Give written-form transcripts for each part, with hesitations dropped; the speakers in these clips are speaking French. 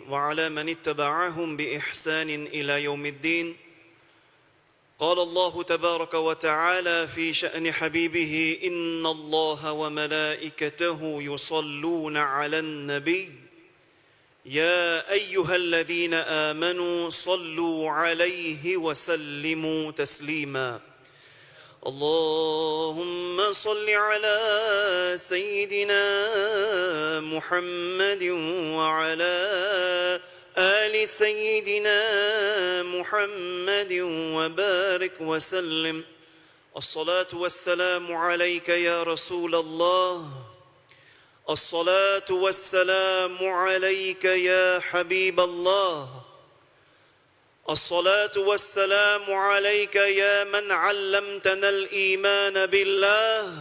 وعلى من اتبعهم بإحسان إلى يوم الدين. قال الله تبارك وتعالى في شأن حبيبه: إن الله وملائكته يصلون على النبي يا أيها الذين آمنوا صلوا عليه وسلموا تسليما. اللهم صل على سيدنا محمد وعلى آل سيدنا محمد وبارك وسلم. الصلاة والسلام عليك يا رسول الله، الصلاة والسلام عليك يا حبيب الله، الصلاة والسلام عليك يا من علمتنا الإيمان بالله،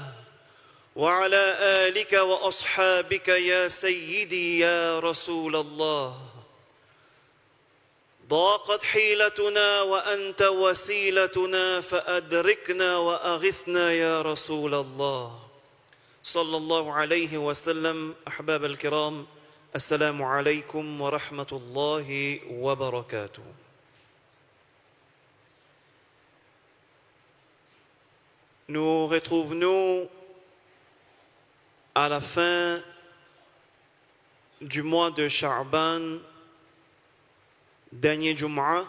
وعلى آلك وأصحابك يا سيدي يا رسول الله. ضاقت حيلتنا وأنت وسيلتنا فأدركنا وأغثنا يا رسول الله صلى الله عليه وسلم. أحباب الكرام، السلام عليكم ورحمة الله وبركاته. Nous retrouvons à la fin du mois de Sha'ban, dernier Jum'a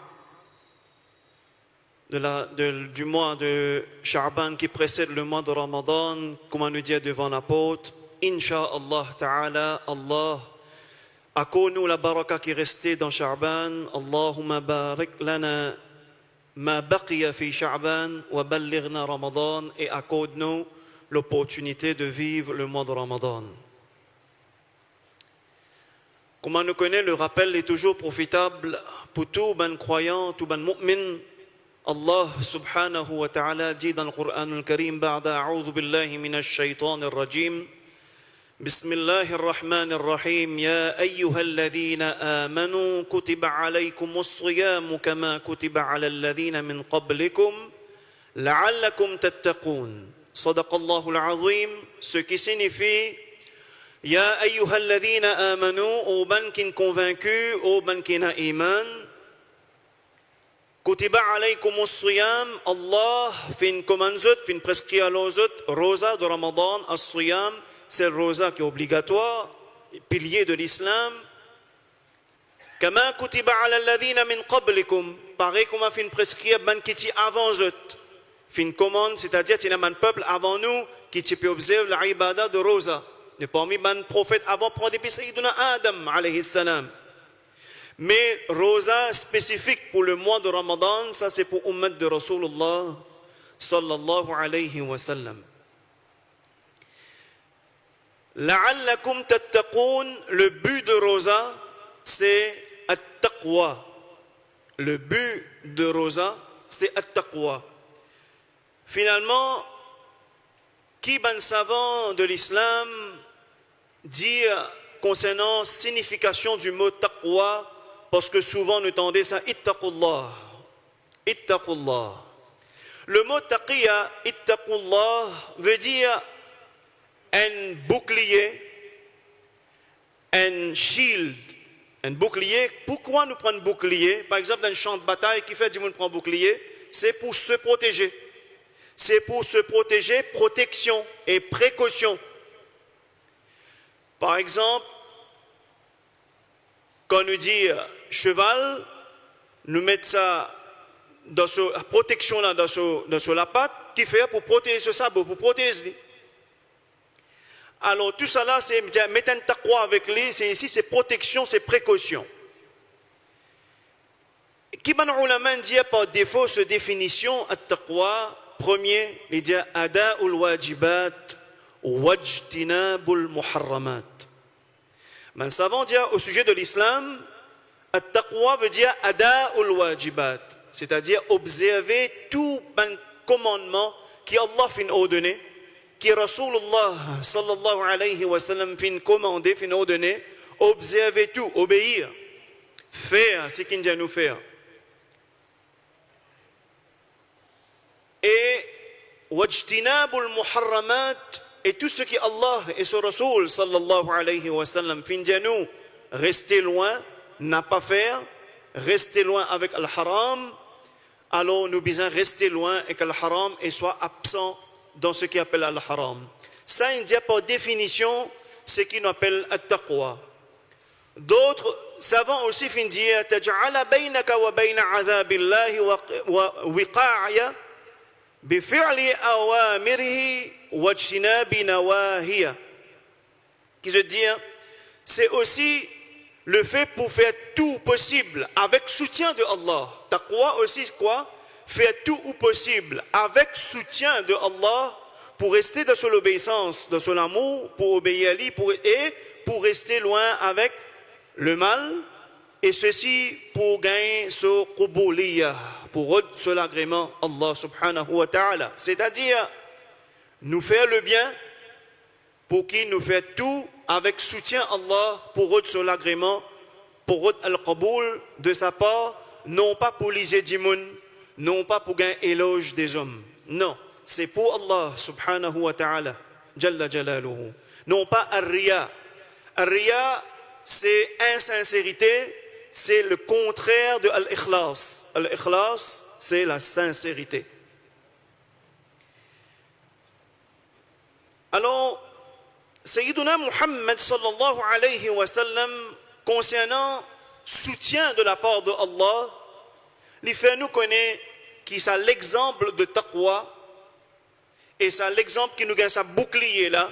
du mois de Sha'ban qui précède le mois de Ramadan, comme on nous dit devant l'apôtre, Inch'Allah Ta'ala, Allah accorde-nous la baraka qui restait dans Sha'ban. Allahumma barik lana ma baqiya fi Sha'ban wa ballighna Ramadan, et accorde-nous l'opportunité de vivre le mois de Ramadan. Comme on nous connaît, le rappel est toujours profitable pour tout ben croyant, tout ben mu'min. Allah subhanahu wa ta'ala dit dans le Coran al-Karim: Ba'da a'udhu billahi minash shaytan ar-rajim. Bismillahir rahmanir rahim. Ya ayyuhalladhina amanu kutiba alaykumus siyamu kama kutiba alal ladhina min qablikum la'allakum tattaqun. Sadaqallahu al-azim. Ce qui signifie: Ya ayyuhalladhina amanu, ô ben qui convaincus, ô ben qui n'a iman. Kutiba alaykumus siyam, Allah fin commande, fin prescrit à l'autre, rosa de Ramadan, as-siyam, c'est le rosa qui est obligatoire, pilier de l'islam. Kama kutiba ala alladhina min qablikum, pareil comme fin prescrit ben qui ti avant eux. Fin commande, c'est-à-dire qu'il y a un peuple avant nous qui peut observer l'ibada de rosa. Ne parmi les prophètes avant prendre depuis Sayyiduna Adam alayhi salam. Mais rosa spécifique pour le mois de Ramadan, ça c'est pour Ummat de Rasulullah sallallahu alayhi wa sallam. La'allakum tattaqun, le but de rosa c'est at-taqwa. Le but de rosa c'est at-taqwa. Finalement, qui ben savant de l'islam dit concernant la signification du mot taqwa, parce que souvent nous entendons ça, ittaqullah, ittaqullah. Le mot taqiya, ittaqullah, veut dire un bouclier, un shield, un bouclier. Pourquoi nous prenons bouclier? Par exemple, dans un champ de bataille, qui fait du monde prend bouclier? C'est pour se protéger. C'est pour se protéger, protection et précaution. Par exemple, quand nous dit cheval, nous mettons ça dans la protection là, dans la patte, qui fait pour protéger ce sabot, pour protéger. Alors tout ça là, c'est mettre un taqwa avec lui, c'est ici, c'est protection, c'est précaution. Qui ban ulama dit par défaut cette définition, at-taqwa, premier, il dit ada'ul wajibat wajtinabul muharramat. Mais savant dire au sujet de l'islam, at-taqwa veut dire ada'ul wajibat, c'est-à-dire observer tout un commandement qui Allah fin ordonné, qui Rasulullah sallallahu alayhi wa sallam fin commandé, fin ordonné, observer tout, obéir, faire ce qu'il dit à nous faire. Et wajtinabul muharramat, et tout ce qui Allah et son Rasul sallallahu alayhi wa sallam fin dit à nous rester loin, n'a pas faire, rester loin avec al-haram, alors nous besoin rester loin avec al-haram et soit absent dans ce qu'on appelle al-haram. Ça, il dit par définition, ce qu'on appelle at-taqwa. D'autres savants aussi fin dire taj'ala baynaka wa bayna 'adhabillahi wa wiqa'a bi fi'li awamirihi wa ijtinabi nawahiya. Qui veut dire c'est aussi le fait pour faire tout possible avec soutien de Allah. Taqwa aussi quoi? Faire tout possible avec soutien de Allah pour rester dans son obéissance, dans son amour, pour obéir à lui et pour rester loin avec le mal, et ceci pour gagner ce qubuliyah, pour ce l'agrément Allah subhanahu wa ta'ala. C'est-à-dire, nous faire le bien, pour qui nous fait tout avec soutien Allah, pour ce l'agrément, pour al-qaboul de sa part, non pas pour liser du monde, non pas pour gagner éloge des hommes. Non, c'est pour Allah subhanahu wa ta'ala, jalla jalaluhu. Non pas ar-riya. Ar-riya, c'est insincérité, c'est le contraire de al-ikhlas. Al-ikhlas, c'est la sincérité. Alors, Sayyiduna Muhammad sallallahu alayhi wa sallam, concernant soutien de la part de Allah, il fait nous connaître qui c'est l'exemple de taqwa, et c'est l'exemple qui nous gagne sa bouclier là,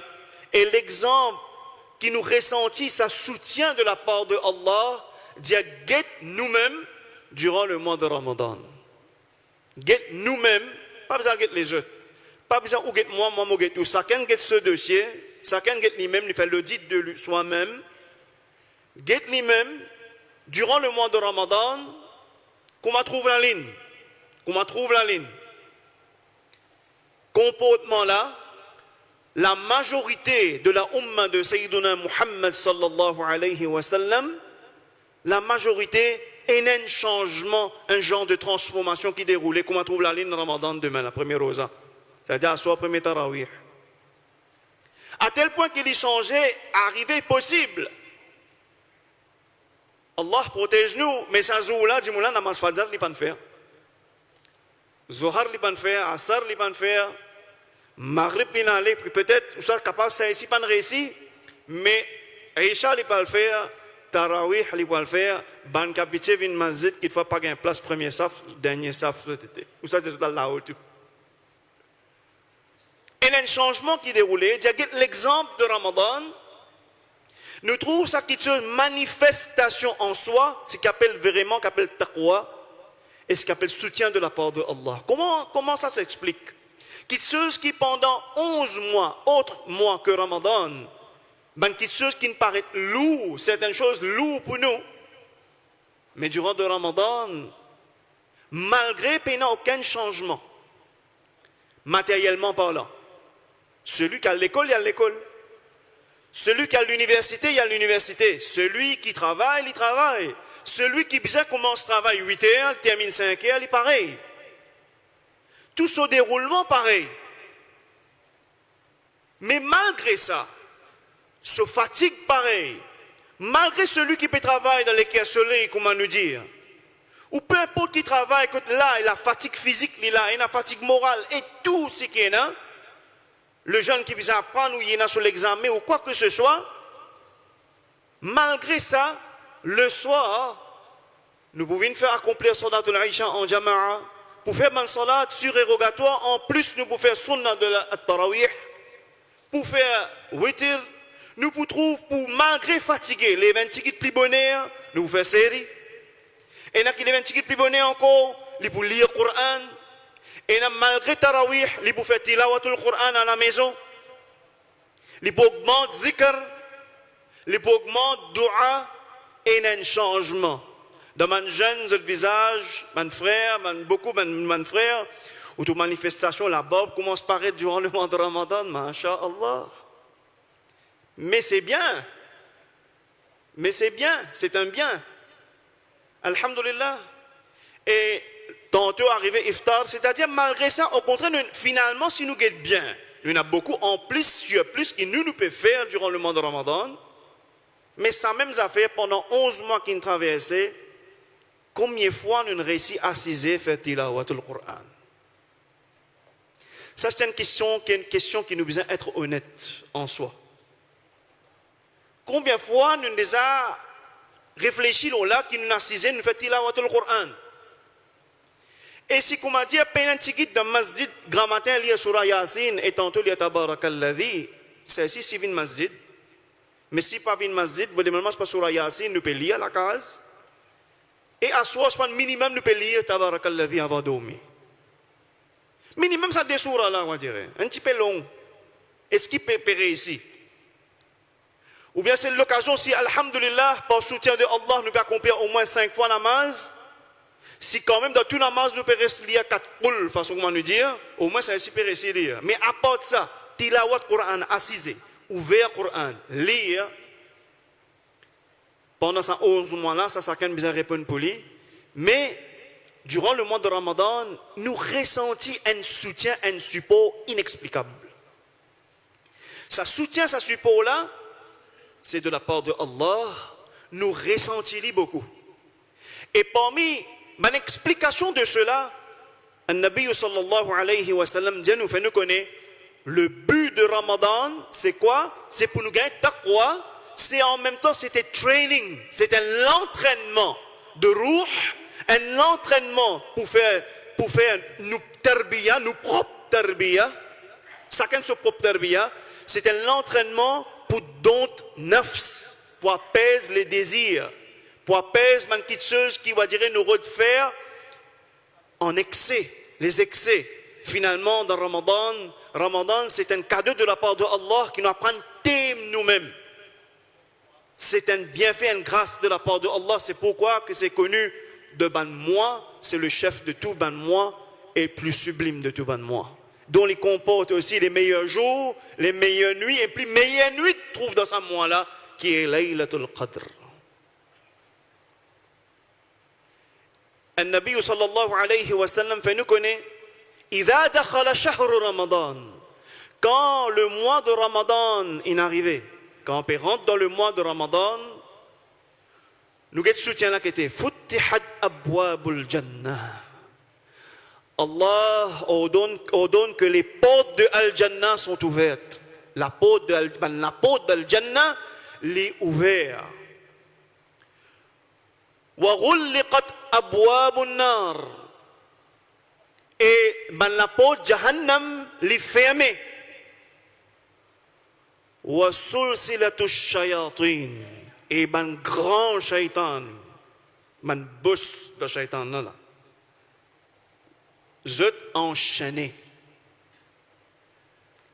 et l'exemple qui nous ressentit sa soutien de la part de Allah, dire guette nous-mêmes durant le mois de Ramadan. Guette nous-mêmes, pas besoin de guette les autres. Pas besoin de guette moi, moi guette tout. Chacun guette ce dossier, chacun guette lui-même, il fait l'audit de soi-même. Guette lui-même durant le mois de Ramadan, comment trouve la ligne. Comment trouve la ligne. Comportement là, la majorité de la umma de Sayyiduna Muhammad sallallahu alayhi wa sallam, la majorité est un changement, un genre de transformation qui déroulait. Comment on trouve la ligne de Ramadan demain, la première rosa, c'est-à-dire à soi, premier tarawih. À tel point qu'il y changeait, arrivé possible. Allah protège-nous, mais ça zoula, dis-moi, namaz fajr, il pas faire. Zohar, il pas faire, Asar, il pas faire. Maghrib, il aller, peut-être, vous êtes capable, ça ici, pas de réussi, mais Isha, il pas le faire, Tarawih, il pas le faire, Ban Kapitche, vin Mazit, qu'il ne faut pas gagner place, premier saf, dernier saf, vous êtes tout là-haut. Et il y a un changement qui déroulait, l'exemple de Ramadan, nous trouvons ça qui est une manifestation en soi, ce qu'on appelle vraiment, qu'appelle taqwa, et ce qu'on appelle soutien de la part de Allah. Comment ça s'explique? Quelque chose qui pendant 11 mois, autres mois que Ramadan, ben quelque chose qui ne paraît lourd, certaines choses lourdes pour nous, mais durant le Ramadan, malgré qu'il n'y a aucun changement, matériellement parlant, celui qui a l'école, il y a l'école. Celui qui a l'université, il y a l'université. Celui qui travaille, il travaille. Celui qui commence travail 8 heures, il termine 5 heures, il est pareil. Tout ce déroulement pareil. Mais malgré ça, se fatigue pareil. Malgré celui qui peut travailler dans les soleil, comment nous dire, ou peu importe qui travaille, là, il a fatigue physique, il a la fatigue morale, et tout ce qui est là, le jeune qui vient apprendre ou il est sur l'examen ou quoi que ce soit, malgré ça, le soir, nous pouvons faire accomplir Salat al-Aisha en Jama'a, pour faire un salat surérogatoire, en plus nous pouvons faire sunnah de la tarawih, pour faire witr, nous pouvons trouver, pour malgré fatiguer, les 20 tickets plus bonheur, nous pouvons faire série. Et là, les 20 tickets plus bonheur encore, ils pouvons lire le Coran. Et malgré tarawih, ils peuvent faire tilawatul Coran à la maison. Ils peuvent augmenter zikr, ils peuvent augmenter dua, et il y a un changement. Dans mon jeune visage, mon frère, beaucoup de frères, ou toute manifestation, la barbe commence à paraître durant le mois de Ramadan, masha'Allah. Mais c'est bien. Mais c'est bien, c'est un bien. Alhamdulillah. Et tantôt arrivé iftar, c'est-à-dire malgré ça, au contraire, finalement, si nous guettons bien, il y en a beaucoup en plus, sur plus, que nous pouvons faire durant le mois de Ramadan. Mais ça même affaire, pendant 11 mois qu'il traversait, combien de fois nous réussi à assiser faire tilawatul Qur'an? Ça, c'est une question qui nous besoin d'être honnête en soi. Combien de fois nous déjà réfléchi là qui nous assisé, nous fait tilawatul Qur'an? Et si comme a dit, peine antique dans masjid, grand matin, lire surah Yasin et tantôt lire tabarakalladhi, c'est si c'est une masjid. Mais si pas une masjid, bon, normalement, c'est pas surah Yasin, nous pouvons lire la case. Et à soi, je pense minimum, nous pouvons lire tabarakalladhi avant de dormir. Minimum, ça des surahs là, on dirait. Un petit peu long. Est-ce qu'il peut réussir? Ou bien c'est l'occasion, si, alhamdulillah, par soutien de Allah, nous pouvons accomplir au moins 5 fois la namaz. Si quand même dans tout namaz, nous pouvons lire 4 poules, façon comment nous dire, au moins ça peut réussir lire. Mais à part de ça, tilawat Qur'an, assisé, ouvert Qur'an, lire, pendant ces 11 mois-là, ça chacun besoin de répondre pour lui. Mais, durant le mois de Ramadan, nous ressentons un soutien, un support inexplicable. Ça soutient, ça support-là, c'est de la part de Allah, nous ressentons beaucoup. Et parmi mon explication de cela, le Nabi sallallahu alayhi wa sallam dit, nous fait nous connaître, le but de Ramadan, c'est quoi? C'est pour nous gagner taqwa, c'est en même temps, c'était training, c'était l'entraînement de ruh, un entraînement pour faire nous tarbiya, nous propres tarbiya, chacun son propre tarbiya, c'était l'entraînement pour dompter nafs, pour apaiser les désirs, pour apaiser man petite chose qui va dire nous refaire en excès, les excès. Finalement, dans Ramadan, c'est un cadeau de la part de Allah qui nous apprend thème nous-mêmes. C'est un bienfait, une grâce de la part de Allah. C'est pourquoi que c'est connu de ban mois, c'est le chef de tout ban mois et le plus sublime de tout ban mois. Dont il comporte aussi les meilleurs jours, les meilleures nuits, et puis meilleure nuit trouve dans ce mois-là, qui est Laylatul Qadr. Le Nabi sallallahu alayhi wa sallam fait nous connaître, إذا دخل شهر رمضان, quand le mois de Ramadan est arrivé, quand on rentre dans le mois de Ramadan, nous avons soutien là qui était Futtihat abwabul Jannah. Allah ordonne que les portes de Al-Jannah sont ouvertes. La porte d'Al-Jannah est ouverte. Wa ghulliqat abwabun nar. Et la porte Jahannam est fermée. Wa sulsilatu shayatin. Et grand shaitan, boss de shaitan là. Je enchaîné.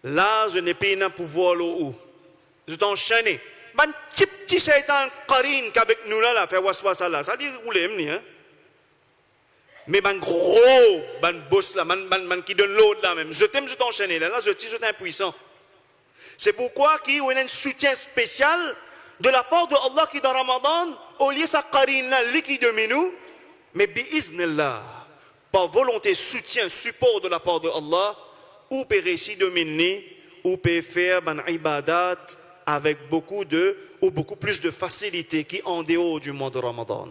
Là, je n'ai pas de pouvoir là-haut. Je t'enchaîné. Petit shaitan qarine qu'avec nous là, fait waswasa là. Ça dit rouler hein. Mais gros, boss là, qui donne l'autre là même. Je t'aime, je t'enchaîné là, je suis impuissant. C'est pourquoi qu'il y a un soutien spécial de la part de Allah qui dans Ramadan, au lieu de sa qarine là, qui domine nous, mais bi'iznillah, par volonté, soutien, support de la part de Allah, ou peut réussir dominer, ou peut faire ban ibadat avec beaucoup plus de facilité qui en dehors du mois de Ramadan.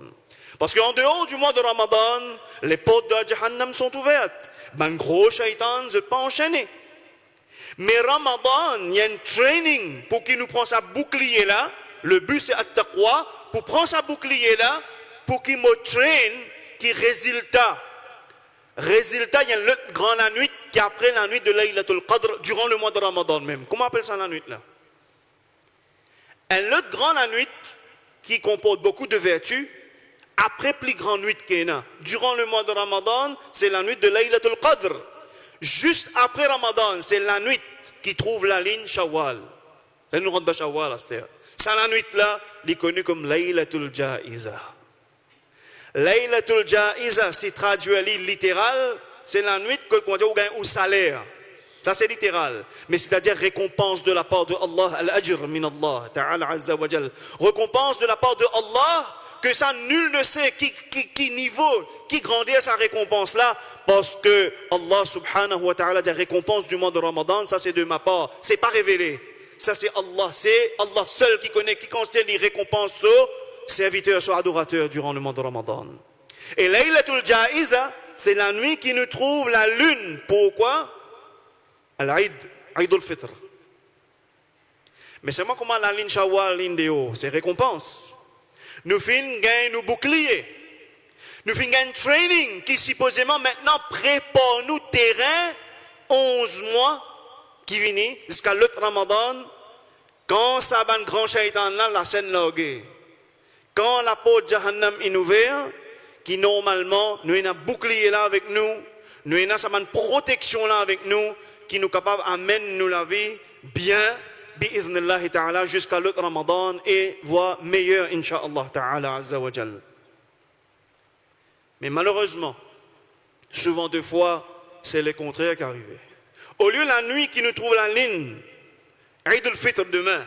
Parce qu'en dehors du mois de Ramadan, les portes de Jahannam sont ouvertes. Gros shaitan ne pas enchaîner. Mais Ramadan, il y a un training pour qu'il nous prenne sa bouclier là. Le but c'est at-taqwa, pour prendre sa bouclier là, pour qu'il me traîne, qui résultat. Résultat, il y a l'autre grand la nuit qui après la nuit de Laylatul Qadr, durant le mois de Ramadan même. Comment on appelle ça la nuit là? Un autre grand la nuit qui comporte beaucoup de vertus. Après plus grande nuit qu'il y a, durant le mois de Ramadan, c'est la nuit de Laylatul Qadr. Juste après Ramadan, c'est la nuit qui trouve la ligne Shawwal. Ça nous rentre dans Shawwal, là, c'est la nuit là, il est connu comme Laylatul Ja'iza. Laylatul Ja'iza, si traduit littéral, c'est la nuit que on dit au salaire. Ça c'est littéral, mais c'est-à-dire récompense de la part de Allah, al-ajr min Allah, ta'ala azza wa jal. Récompense de la part de Allah, que ça nul ne sait qui niveau, qui grandit à sa récompense là, parce que Allah subhanahu wa ta'ala dit récompense du mois de Ramadan, ça c'est de ma part, c'est pas révélé. Ça c'est Allah seul qui connaît, qui considère les récompenses aux serviteurs, aux adorateurs durant le mois de Ramadan. Et Laylatul Ja'iza, c'est la nuit qui nous trouve la lune. Pourquoi? Al-Eid, Eid al-Fitr. Mais c'est moi comment la ligne Shawwal, ligne de haut, c'est récompense. Nous finissons gagner nos boucliers. Nous finissons gagner training qui supposément maintenant prépare nous terrain 11 mois qui viennent jusqu'à l'autre Ramadan. Quand ça va un grand shaitan là, la scène loguée. Quand la porte Jahannam est ouverte, qui normalement, nous avons un bouclier là avec nous, nous avons une protection là avec nous, qui nous capable d'amener nous la vie bien, bi'idhnillahi ta'ala, jusqu'à l'autre Ramadan, et voire meilleur, incha'Allah ta'ala, azza wa jal. Mais malheureusement, souvent deux fois, c'est le contraire qui arrive. Au lieu de la nuit qui nous trouve la ligne, Eid al-Fitr demain,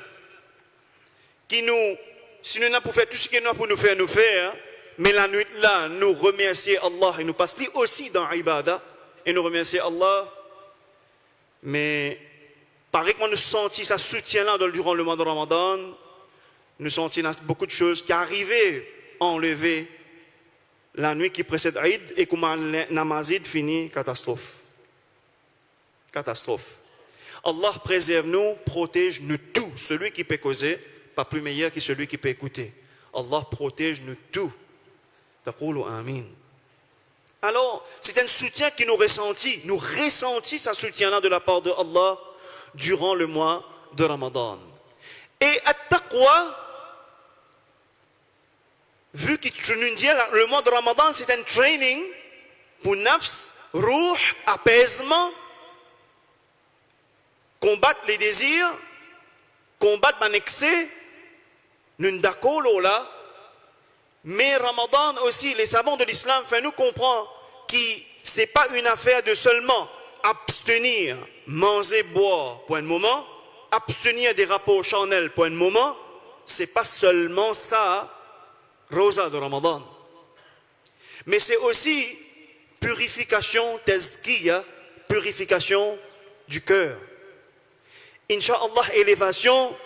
qui nous, si nous n'avons pas fait tout ce qu'il nous a pour nous faire, mais la nuit là, nous remercier Allah et nous passons aussi dans Ibadah et nous remercier Allah. Mais pareil que nous sentons ça soutien là durant le mois de Ramadan, nous sentons beaucoup de choses qui arrivaient à enlever la nuit qui précède Eid et comment Namazid finit catastrophe. Catastrophe. Allah préserve nous, protège nous tous. Celui qui peut causer, pas plus meilleur que celui qui peut écouter. Allah protège nous tous. Amin. Alors, c'est un soutien qui nous ressentit ce soutien-là de la part de Allah durant le mois de Ramadan. Et at-taqwa, vu que je nous dis le mois de Ramadan, c'est un training pour nafs, ruh, apaisement, combattre les désirs, combattre mon excès, nous d'accord là. Mais Ramadan aussi, les savants de l'islam font nous comprendre que ce n'est pas une affaire de seulement abstenir, manger, boire pour un moment, abstenir des rapports charnels pour un moment, ce n'est pas seulement ça, Rosa de Ramadan. Mais c'est aussi purification, tazkiya, purification du cœur. Inch'Allah, élévation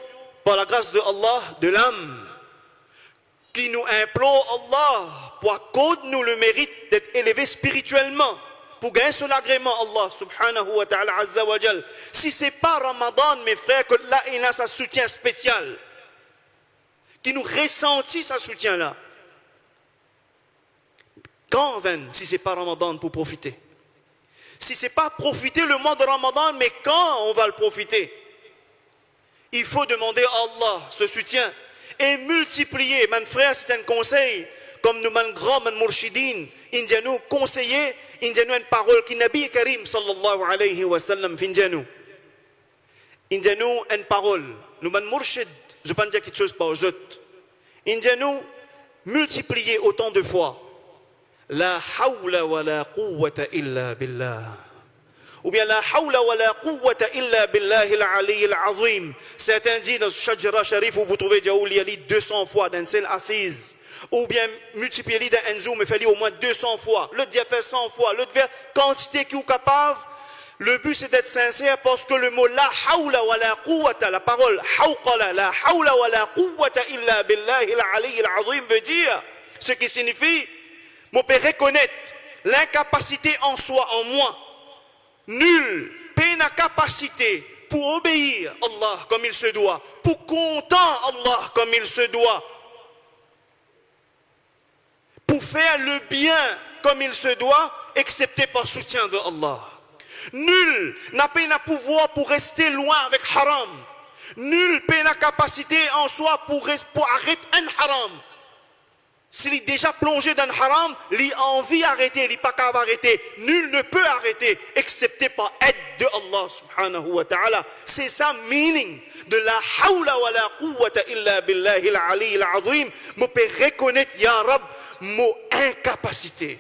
par la grâce de Allah, de l'âme, qui nous implore Allah pour accorder nous le mérite d'être élevés spirituellement, pour gagner son agrément, Allah subhanahu wa ta'ala azza wa jal. Si ce n'est pas Ramadan, mes frères, que là il a sa soutien spécial, qui nous ressentit sa soutien là. Quand si ce n'est pas Ramadan pour profiter? Si ce n'est pas profiter le mois de Ramadan, mais quand on va le profiter? Il faut demander à Allah ce soutien et multiplier. Mon frère, c'est un conseil, comme nous, mon grand, mon mourchidine, il nous conseiller, il nous une parole qui Nabi Karim sallallahu alayhi wa sallam fin nous. Il nous une parole. Nous, mon mourchid, je ne peux pas dire quelque chose par aux autres. Il nous multiplier autant de fois. La hawla wa la quwwata illa billah. Ou bien la hawla wa la quwwata illa billahi al-ali al-azim. Certains disent dans Shajara Sharif où vous trouvez Jaouli 200 fois dans celle assise. Ou bien multiplier dans un zoom, il fallait au moins 200 fois. L'autre dit fait 100 fois. L'autre fait quantité qui est capable. Le but c'est d'être sincère parce que le mot la hawla wa la quwwata, la parole hawqala, la hawla wa la quwwata illa billahi al-ali al-azim veut dire ce qui signifie, on peut reconnaître l'incapacité en soi, en moi. Nul n'a capacité pour obéir Allah comme il se doit, pour content Allah comme il se doit, pour faire le bien comme il se doit, excepté par soutien de Allah. Nul n'a pas le pouvoir pour rester loin avec haram. Nul n'a capacité en soi pour arrêter un haram. S'il est déjà plongé dans le haram, il a envie d'arrêter, il n'est pas capable d'arrêter. Nul ne peut arrêter, excepté par aide de Allah subhanahu wa ta'ala. C'est ça le meaning de la hawla wa la quwwata illa billahi al-ali al-azim. Je peux reconnaître, ya Rab, mon incapacité.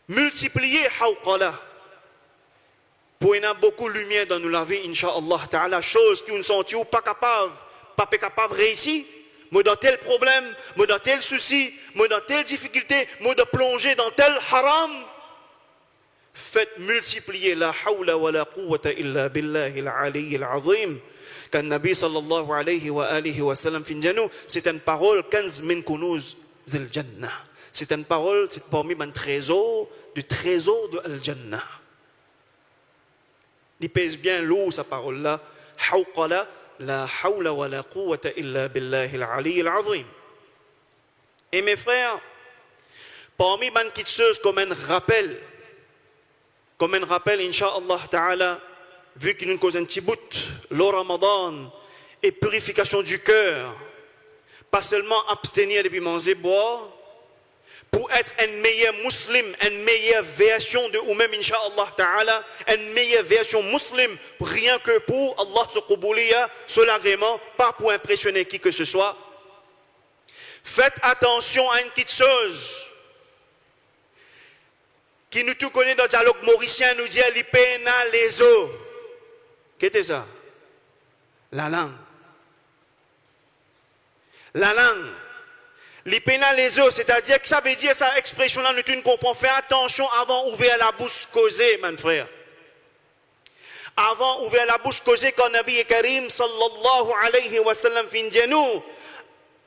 Multiplier hawqala. Pour y avoir beaucoup de lumière dans nos vies, incha'Allah ta'ala, choses qui ne sont pas capables. Pas capable de réussir, moi dans tel problème, moi dans tel souci, moi dans telle difficulté, moi de plonger dans tel haram. faites multiplier la hawla wa la quwwata illa billahi al-ali al-azim. Quand Nabi sallallahu alayhi wa sallam finjanou, c'est une parole 15 min kunuz zil jannah. C'est une parole, c'est parmi les trésors du trésor de al-jannah. Il pèse bien lourd sa parole là. Hawqala la hawla wa la quwwata illa billahi al-ali al-azim. Et mes frères, parmi les petites choses comme un rappel, Inch'Allah Ta'ala, vu qu'il nous cause un petit bout, le Ramadan et purification du cœur, pas seulement abstenir depuis manger, boire, pour être un meilleur musulman, une meilleure version de vous-même, Inch'Allah Ta'ala, une meilleure version musulmane, rien que pour Allah se koubuliya, sur l'agrément, pas pour impressionner qui que ce soit. Faites attention à une petite chose qui nous tout connaît dans le dialogue mauricien, nous dit l'ipena les os. Qu'est-ce que c'est ça? La langue. La langue. L'ipena les os, c'est-à-dire que ça veut dire, cette expression-là, nous ne comprenons. Fais attention avant d'ouvrir la bouche causer, mon frère. Avant d'ouvrir la bouche causer, quand Nabi Karim sallallahu alayhi wa sallam fin genou,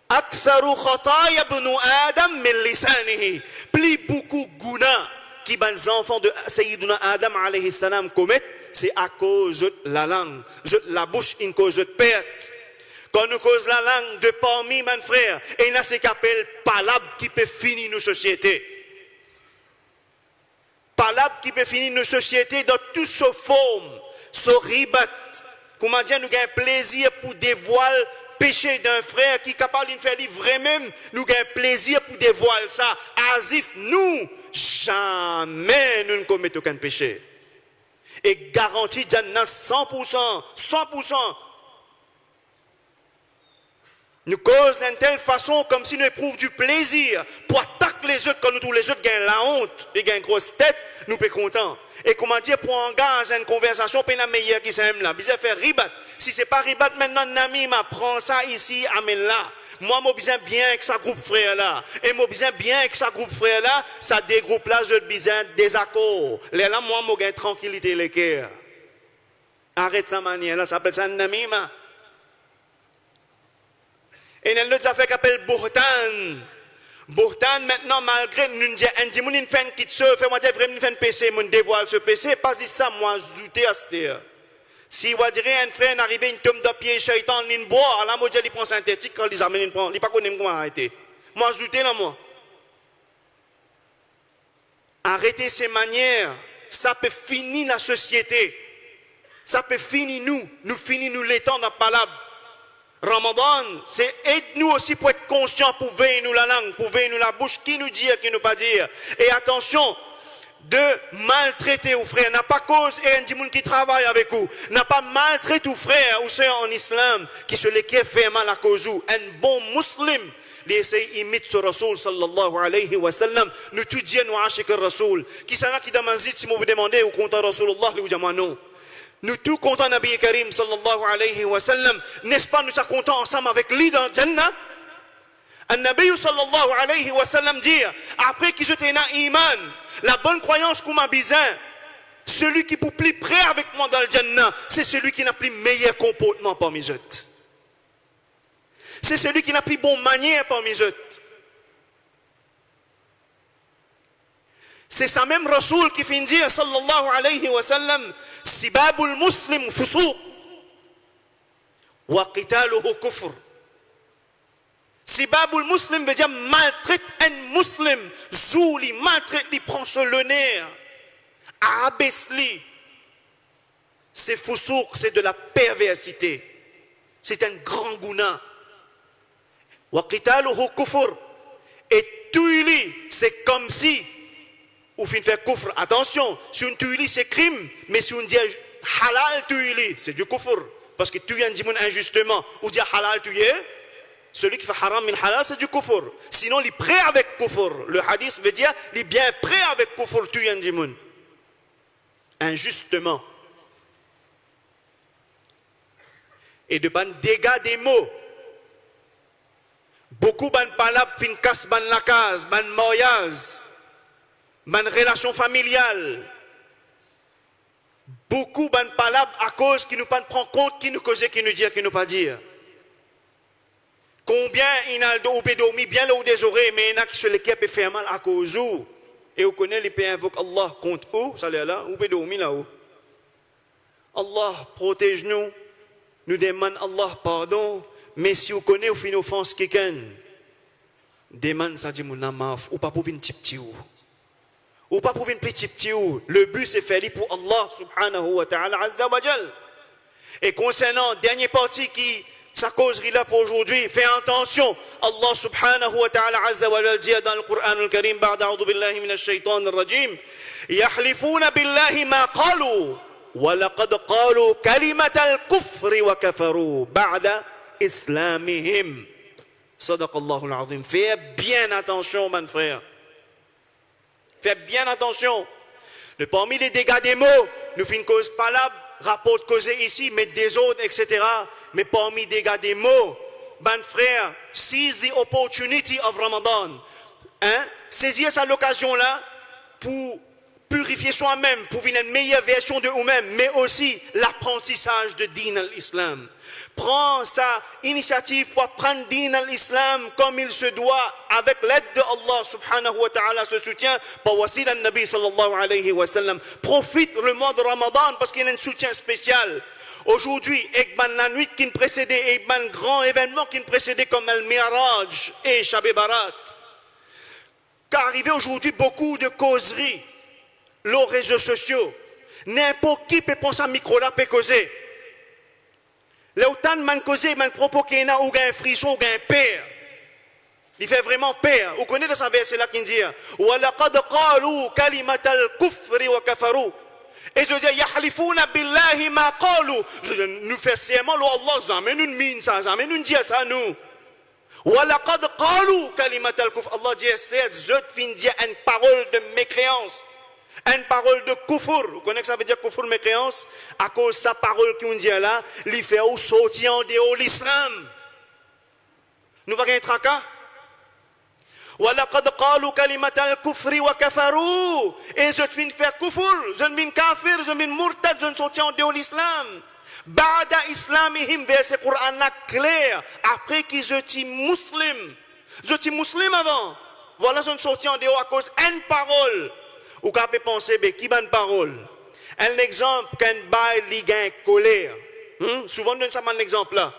Aktharu khataya ibn Adam min lisanihi. Plus beaucoup guna qui les enfants de Sayyiduna Adam alayhi salam commettent, c'est à cause de la langue, la bouche, une cause de perte. Quand nous cause la langue de parmi mes frères, et il y a ce qu'on appelle palabre qui peut finir nos sociétés. Palabre qui peut finir nos sociétés dans toutes ses formes, ce ribat. Comment dire, nous avons plaisir pour dévoiler péché d'un frère qui est capable de faire vraiment, nous avons plaisir pour dévoiler ça. Asif, nous, jamais nous ne commettons aucun péché. Et garantie Jannah 100%, 100%. Nous causons d'une telle façon comme si nous éprouvions du plaisir pour attaquer les autres quand nous trouvons les autres gagnent la honte et gagnent une grosse tête, nous sommes contents. Et comment dire, pour engager une conversation, c'est la meilleure qui s'aime là. Bizarre faire ribat. Si ce n'est pas ribat, maintenant, Nami m'apprend ça ici, amène là. Moi, je besoin bien avec sa groupe frère là. Et moi, besoin bien avec sa groupe frère là. Ça dégroupe là, je besoin des accords. Là, moi, je gagne tranquillité les cœurs. Arrête sa manière là, ça s'appelle ça Namima. Et il y a une autre affaire qui s'appelle Bourtan. Bourtan, maintenant, malgré nous disons, on dit, fait une petite chose, fait-moi dire, vraiment, fait un PC, on dévoile ce PC, pas si ça, moi, zouté à ce terre. Si vous direz un frère arrive une tombe de pied, shaitan, il boit, alors moi, il prend synthétique, quand il amène, il prend, il pas connaît comment arrêter. Moi, zouté là, moi. Arrêter ces manières, ça peut finir la société. Ça peut finir nous finir nous l'étang dans la palabre. Ramadan, c'est aide-nous aussi pour être conscients, pour veiller nous la langue, pour veiller nous la bouche, qui nous dit et qui nous pas dire. Et attention, de maltraiter aux frères, n'a pas cause et un dimoun qui travaille avec vous, n'a pas maltraité aux frères ou sœurs en islam, qui se les fait mal à cause ou un bon musulman. Les essais imitent ce Rasoul sallallahu alayhi wa sallam, nous tout dire nous achète le Rasoul. Qui s'en a qui demande si vous demandez ou compte Rasulullah, lui diamant non. Nous tous contents Nabi Karim sallallahu alayhi wa sallam, n'est-ce pas nous sommes contents ensemble avec lui dans Jannah? Nabi sallallahu alayhi wa sallam dit, après qu'il jetait un iman, la bonne croyance qu'on m'a besoin, celui qui est plus près avec moi dans le Jannah, c'est celui qui n'a plus meilleur comportement parmi eux. C'est celui qui n'a plus bonne manière parmi eux. C'est ça même Rasoul qui finit dire sallallahu alayhi wa sallam, sibabul muslim fusuq wa qitaluhu kufr. Sibabul muslim veut dire maltraite un musulman, zouli, maltraite, il prend sur le nerf, abaisse-li. C'est fusuq, c'est de la perversité. C'est un grand gouna. Wa qitaluhu kufr. Et tuili, c'est comme si ou fin faire kufr. Attention, si on tue c'est crime, mais si on dit halal tuili, c'est du kufr. Parce que tuer un dimoun injustement, ou dire halal tuer, celui qui fait haram min halal, c'est du kufr. Sinon, il est prêt avec kufr. Le hadith veut dire, il est bien prêt avec kufr, tuer un dimoun. Injustement. Et de ban dégâts des mots. Beaucoup ban palab, fin casse ban lakaz, ban moyaz. Ban relation familiale, beaucoup de palabres à cause qui nous pas prend compte, qui nous cause, qui nous dit, qui nous pas dire. Combien il a dormi bien là où des oreilles, mais il y en a qui se les peut faire mal à cause où. Et vous connaissez les pays invoquent Allah contre où, ça l'est là, où peut dormir là-haut. Allah protège-nous, nous demande Allah pardon, mais si vous connaissez, vous faites une offense quelqu'un, demande ça dit mon amaf, ou pas pour une petite ou pas pour une petite le but c'est faire pour Allah subhanahu wa ta'ala azza wa jal. Et concernant dernière partie qui sa causerie là pour aujourd'hui, fais attention, Allah subhanahu wa ta'ala azza wa jal dit dans le Coran al-Karim ba'da a'udhu billahi minash shaitan ar-rajim yahlifuna billahi ma qalu wa laqad qalu kalimata al-kufri wa kafaru ba'da islamihim. Sadaqallahu al-azim. Fais bien attention mon frère. Fais bien attention. Parmi les dégâts des mots, nous faisons une cause palable, rapport de causer ici, mais des autres, etc. Mais parmi les dégâts des mots, ben frère, seize the opportunity of Ramadan. Hein? Saisir cette occasion-là pour purifier soi-même, pour venir une meilleure version de nous-mêmes, mais aussi l'apprentissage de Din al-Islam. Prends sa initiative pour prendre Din al-Islam comme il se doit, avec l'aide de Allah subhanahu wa ta'ala, ce soutien par wasila al-Nabi sallallahu alayhi wa sallam. Profite le mois de Ramadan parce qu'il y a un soutien spécial. Aujourd'hui, avec la nuit qui nous précédait, avec un grand événement qui nous précédait comme Al-Mi'raj et Shab Barat. Car arrivé aujourd'hui beaucoup de causeries, les réseaux sociaux, n'importe qui peut penser à micro là, peut causer. Là où tant de man causé, man propos qu'il y a ou un frisson ou un père. Il fait vraiment peur. Vous connaissez ce verset là qui dit wa laqad qalu kalimat al-kufri wa kafaru. Et je dis yahlifuna billahi ma qalu. Nous fait serment Allah jamais nous mine ça, jamais nous dit ça nous. Wa laqad qalu kalimat al-kufr. Allah dit c'est zot fin dit une parole de mécréance. Une parole de kufur. Vous connaissez ce que ça veut dire kufur, mécréance? À cause de sa parole qui nous dit là, il fait au sortir en dehors de l'islam. Nous ne pouvons pas tracas. وَلَقَدْ قَالُوا كَلِمَةَ الْكُفْرِ وَكَفَرُوا. Et je viens faire kufur, je viens kafir, je viens murtad, je sortir en dehors de l'islam. Ba'da islamihim, verset Coran clair. Après qu'ils étaient musulmans. Je suis musulman avant. Voilà, je sorti en dehors à cause d'une parole. Ou qu'on peut penser, qui va une parole? Un exemple, quand bail ligue colère. Souvent, on donne ça un exemple là.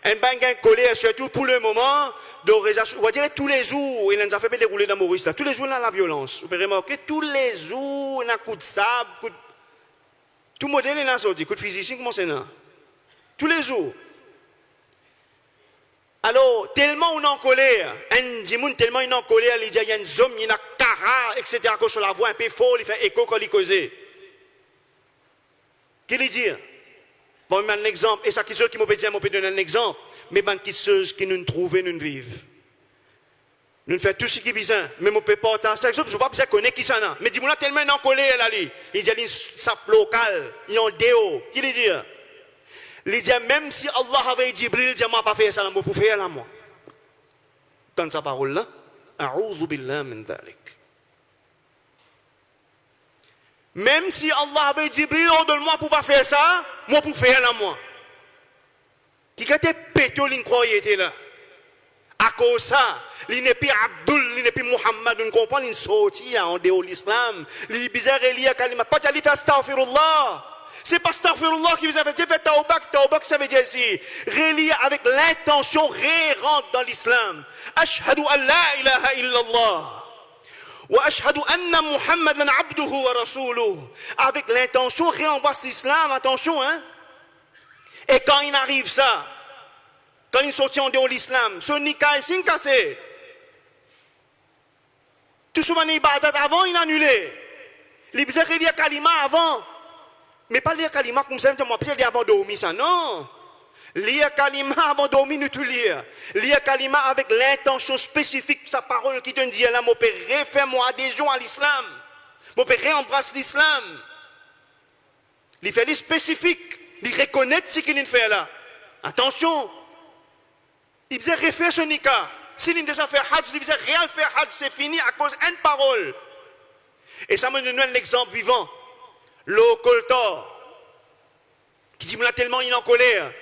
Un bail colère, surtout pour le moment, on va dire tous les jours, il nous a fait dérouler dans Maurice là. Tous les jours, il y a la violence. Vous pouvez remarquer, tous les jours, il y a un coup de sable, tout modèle est sorti, coup de physicien, comment c'est là? Tous les jours. Alors, tellement on est en colère, un djimoun tellement il est en colère, il dit il y a une zone, il y a un cara, etc. Quand sur la voix un peu fort, il fait écho quand il cause. Qu'est-ce qu'il dit? Bon, il y a un exemple, et ça qui dit qui m'a dit, je peux donner un exemple, mais il y a une chose qui nous trouvent, nous vivons. Nous faisons tout ce qui est besoin, mais je ne peux pas entendre ça, je ne peux pas connaître qui ça n'a. Mais dis-moi tellement il est en colère, là, il dit il y a une sape locale, il y a un déo. Qu'est-ce qu'il dit? Il dit même si Allah avait dit Jibril, il ne pas faire ça pour faire là moi. Dans sa parole là, a'udhu billah min dhalik. Même si Allah avait dit Jibril, donne-moi pour pas faire ça, moi pour faire là moi. Qui était pété, il croyait était là. À cause ça, il n'est plus Abdul, il n'est plus Muhammad, on comprend, il sortit en dehors de l'islam. Il est bizarre, il y a kalima, pas d'aller faire astaghfirullah. C'est pas astaghfirullah qui vous a fait tawbak, ça veut dire ici, relié avec l'intention, rentre dans l'islam. Ashhadu an la ilaha illallah. Wa ashhadu anna Muhammadan abduhu wa rasuluhu. Avec l'intention, réembrasse l'islam, attention, hein. Et quand il arrive ça, quand il sortit en dehors de l'islam, ce nikah est cassé. Tout ce qui ibadat avant, il a annulé. Il disait qu'il y a kalima avant. Mais pas lire kalima comme ça, moi peut-être avant de dormir ça, non. Lire kalima avant de dormir, nous tout lire. Lire kalima avec l'intention spécifique, sa parole qui te dit là, mon père, refais mon adhésion à l'islam. Mon père, réembrasse l'islam. Il fait les spécifiques, il reconnaît ce qu'il fait là. Attention. Il faisait refaire ce nikah. S'il a fait hajj, il faisait rien faire hajj, c'est fini à cause d'une parole. Et ça me donne un exemple vivant. L'eau coltor, Qui dit, tellement il est en colère.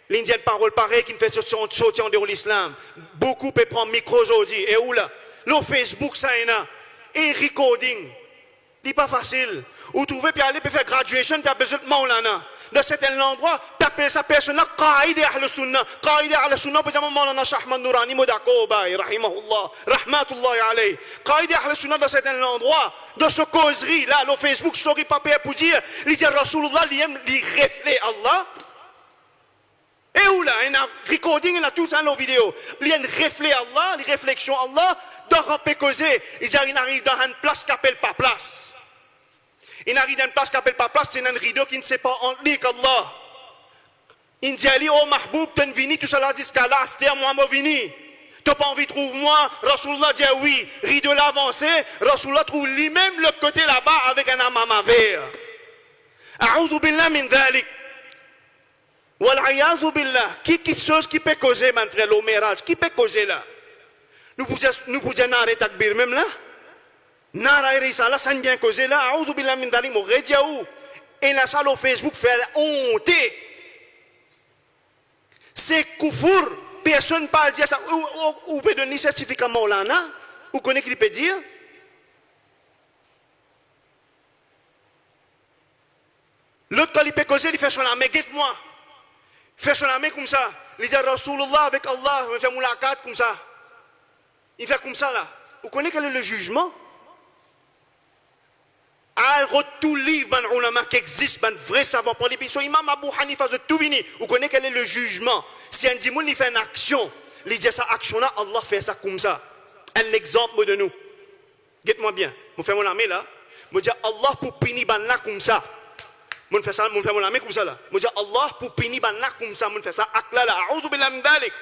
L'Indien de parole pareille qui me fait sortir en dehors de l'islam. Beaucoup peuvent prendre micro aujourd'hui. Et où là? Le Facebook, ça y est là. Et recording. C'est pas facile. Ou trouver, puis aller, puis faire graduation, puis besoin de maulana. Dans certains endroits, puis appeler sa personne, qaïd ahl sunnah. Qaïd ahl sunnah, puis jamais maulana Shahman Nourani, Modako, Baï, rahimahullah, rahmatullah alayh. Qaïd ahl sunnah dans certains endroits, dans ce causerie, là, le Facebook, je saurais pas pour dire, il dit Rasulullah, il aime, il reflète Allah. Et où là, il y a un recording, il y a tout ça dans la vidéo. Il y a une reflet Allah, une réflexion Allah, dans un peu causé. Il arrive dans une place qui n'appelle pas place. Il arrive dans une place qui n'appelle pas place, c'est un rideau qui ne sait pas entre lui qu'Allah. Il dit, oh Mahboub, tu es venu, tout ça là, jusqu'à là, c'était à moi, venu. Tu n'as pas envie de trouver moi? Rasulullah dit oui. Rideau là avancé, Rasulullah trouve lui-même le côté là-bas avec un amama vert. A'udhu billah min dhalik. Wal'ayazu billah. Qui chose qui peut causer, mon frère, l'omérage? Qui peut causer là? Nous pouvons n'arrêter takbir même là? N'arrêter ça là, ça ne vient causer là. A'udhu billah min dhalik. Mon rediaou. Et la salle au Facebook fait honte. C'est kufur. Personne ne parle dire ça. Ou peut donner certificat Maulana? Vous connaissez qui peut dire? L'autre, quand il peut causer, il fait son âme. Guette-moi. Il fait son âme comme ça. Il dit Rasulullah avec Allah. Il fait moulakat comme ça. Il fait comme ça là. Vous connaissez quel est le jugement? Tout livre, ben ulama qui existe, ben vrai savant pour les pays. Imam Abu Hanifa de tout vini. Vous connaissez quel est le jugement? Si un dimoun il fait une action, il dit ça action là, Allah fait ça comme ça. Un exemple de nous. Dites-moi bien. Vous faites mon ami là. Vous dites Allah pour punir ben là comme ça. Vous faites ça, vous faites mon ami comme ça là. Vous dites Allah pour punir ben là comme ça. Vous faites ça acte là. A'udhu billah min dhalik.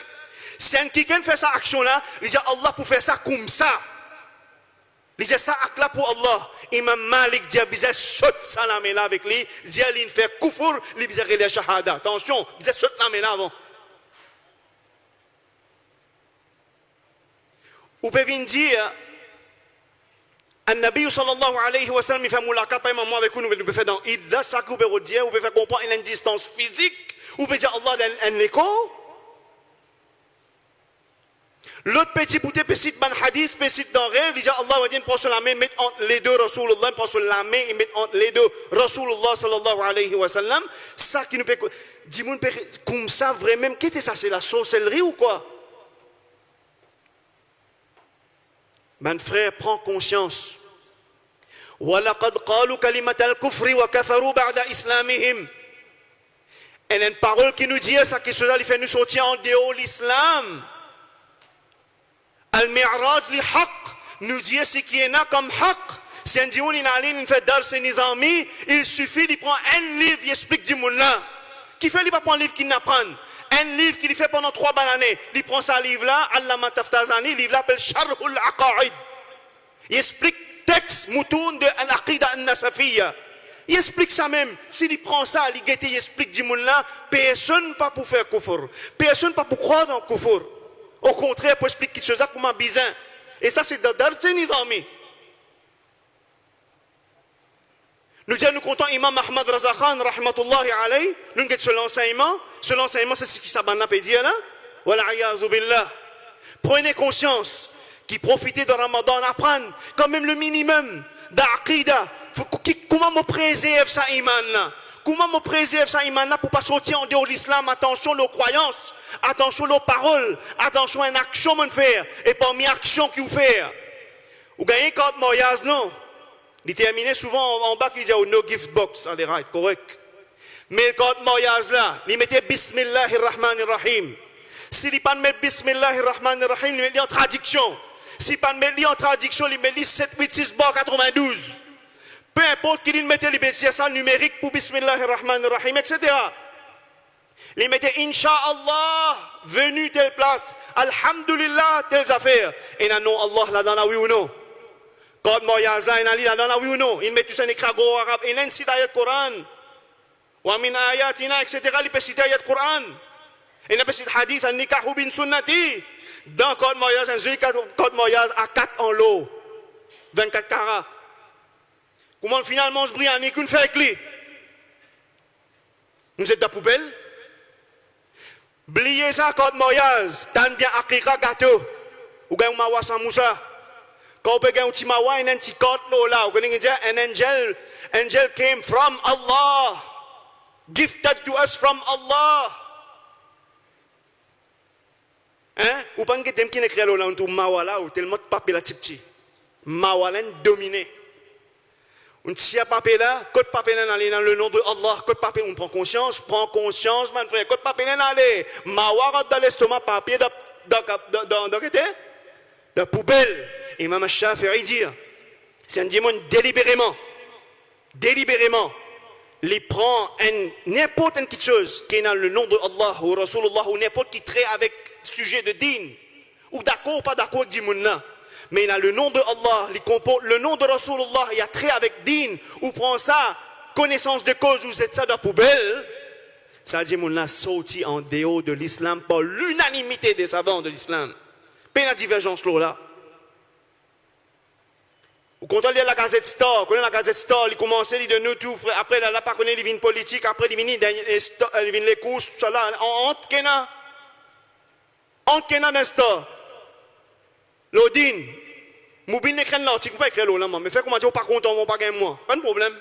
Si un quelqu'un fait ça action là, il dit Allah pour faire ça comme ça. Il dit ça acte là pour Allah. Imam Malik dit bizarre saute salam là avec lui. Il dit il fait kufur, il bizarre les shahada. Attention, bizarre saute là avant. Ou peut venir dire An-Nabi sallallahu alayhi wa sallam il fait moulaka pas maman avec nous peut faire dans idda ça que vous pouvez dire, vous pouvez faire comprendre une distance physique, ou peut dire Allah un écho. L'autre petit bouté petit ban hadith petit dans rêve, il dit Allah va dire prend sur la main mettre entre les deux Rasulullah, prend sur la main et mettre entre les deux Rasulullah sallallahu alayhi wa sallam, ça qui nous peut dis mon comme ça vraiment qu'est-ce que ça, c'est la sorcellerie ou quoi? Mon frère, prends conscience. وَلَقَدْ قَالُوا كَلِمَةَ الْكُفْرِ وَكَفَرُوا بَعْدَ إِسْلَامِهِمْ. Elle a une parole qui nous dit ça, qui cela fait nous sortir en dehors de l'islam. Al-Mi'raj li haq nous dit ce qui est là comme haq. Si un dimoun il fait dar ses nizami, il suffit d'y prendre un livre, il explique dimoun là. Qui fait, il va prendre un livre qu'il n'apprend. Un livre qu'il fait pendant 3 bonnes années. Il prend ce livre-là, Allama Taftazani, le livre l'appelle Sharhul Aqa'id. Il explique texte, moutoun de l'Aqida al-Nasafiyya. Il explique ça même. S'il prend ça, il guette, il explique dimoun là, personne pas pour faire kufur. Personne pas pour croire dans le kufur. Au contraire, pour expliquer quelque chose comme un bizin. Et ça, c'est dans ses nizami. Nous disons, nous comptons Imam Ahmad Raza Khan, rahmatullahi alayhi, nous disons sur l'enseignement. Sur l'enseignement, c'est ce qui s'abandonne peut dire là. Wal'ayazu billah. Prenez conscience qui profitez de Ramadan, apprendre quand même le minimum d'aqida. Comment me préserve ça iman là? Comment me préserve ça iman là pour pas sortir en dehors de l'islam? Attention aux croyances, attention aux paroles, attention à une action mon faire et parmi action qui vous fait. Vous gagnez quand moyaz non? Il terminait souvent en bas qui disait no gift box, allez right, correct. Mais quand moyaz là, il mettait Bismillahirrahmanirrahim. S'il ne pas mettre Bismillahirrahmanirrahim, il met en traduction. S'il ne pas mettre en traduction, il met 786 92. Peu importe qu'il mette les bêtises ça numérique pour Bismillahirrahmanirrahim, etc. Il mettait Inch'Allah, venu telle place, Alhamdulillah, telles affaires. Et non, Allah là dans la oui ou non. Quand moyaz là, il a dans la oui ou non. Il met tout ça en écrit arabe. Il a une cite ayat Coran. Wa min ayatina, etc. Il peut citer ayat Coran. Il peut citer hadith, al-nikahu bin sunnati. Dans code moyaz, un code moyaz à 4 en l'eau. 24 carats. Comment finalement je brille en écoute fait avec lui? Nous êtes dans la poubelle. Oubliez ça quand mariage, t'as bien akika gâteau. Ou gagne mawa sans moussa. Quand on peut gagner un petit mawa, un petit code là, ou gagne un angel came from Allah. Gifted to us from Allah. Hein? Ou pas que t'aimes qui n'écrit là, on trouve mawa là, ou tellement de papier là, petit. Mawa là, dominé. On tient papier là, code papier là, dans le nom de Allah, code papier, on prend conscience, man frère, code papier là, allez, mawa dans l'estomac, papier dans la poubelle. Imam Shafi'i dit, c'est un démon délibérément, il prend n'importe quelle chose qui est dans le nom de Allah ou Rasulullah ou n'importe qui trait avec sujet de din, ou d'accord ou pas d'accord avec démon là. Mais il a le nom de Allah, le nom de Rasulullah, il y a trait avec din, ou prend ça, connaissance de cause, ou c'est ça dans la poubelle, ça dit mon là sorti en dehors de l'islam par l'unanimité des savants de l'islam. Pas la divergence là. Ou quand on lit la Gazette Star, il commence à lire de nous tout, après il n'a pas connu les vignes politiques, après il vient les courses, tout ça là, honte qu'il y a dans le Star. L'Odine, Moubine n'écrit l'article, pas écrire là, mais fait comment dire, pas content, on pas gagner moi, pas de problème.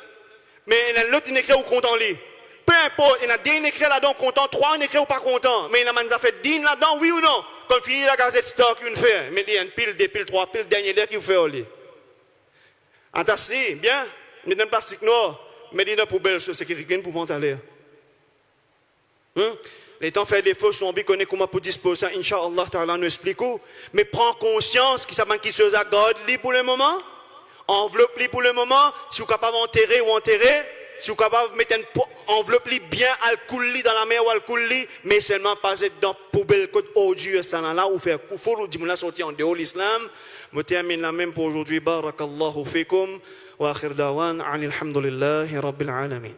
Mais l'autre, il écrit ou content lui. Peu importe, il y a deux écrits là-dedans content, trois écrits ou pas content. Mais il y a fait din là-dedans, oui ou non? Quand il finit la Gazette Star qu'il fait, mais il y a une pile, deux piles, trois piles, dernier l'air qu'il fait au lit. Entassi, bien, mais dans le plastique noir, mais il y a une poubelle sur sécurité pour monter à l'air. Les temps fait des fausses, on connaît comment pour disposer ça, Inch'Allah, Ta'ala nous explique. Mais prends conscience qu'il s'appelle quelque chose à garder pour le moment, enveloppe pour le moment, si vous êtes capable d'enterrer ou enterrer, si vous êtes capable de mettre une enveloppe bien al coulis dans la mer ou al coulis, mais seulement pas être dans la poubelle côte odieux, ça là, ou faire koufour ou dimuna sortir en dehors de l'islam. Je termine la même pour aujourd'hui. Barakallahu fikum wa akhir dawan, alhamdulillahi rabbil alamin.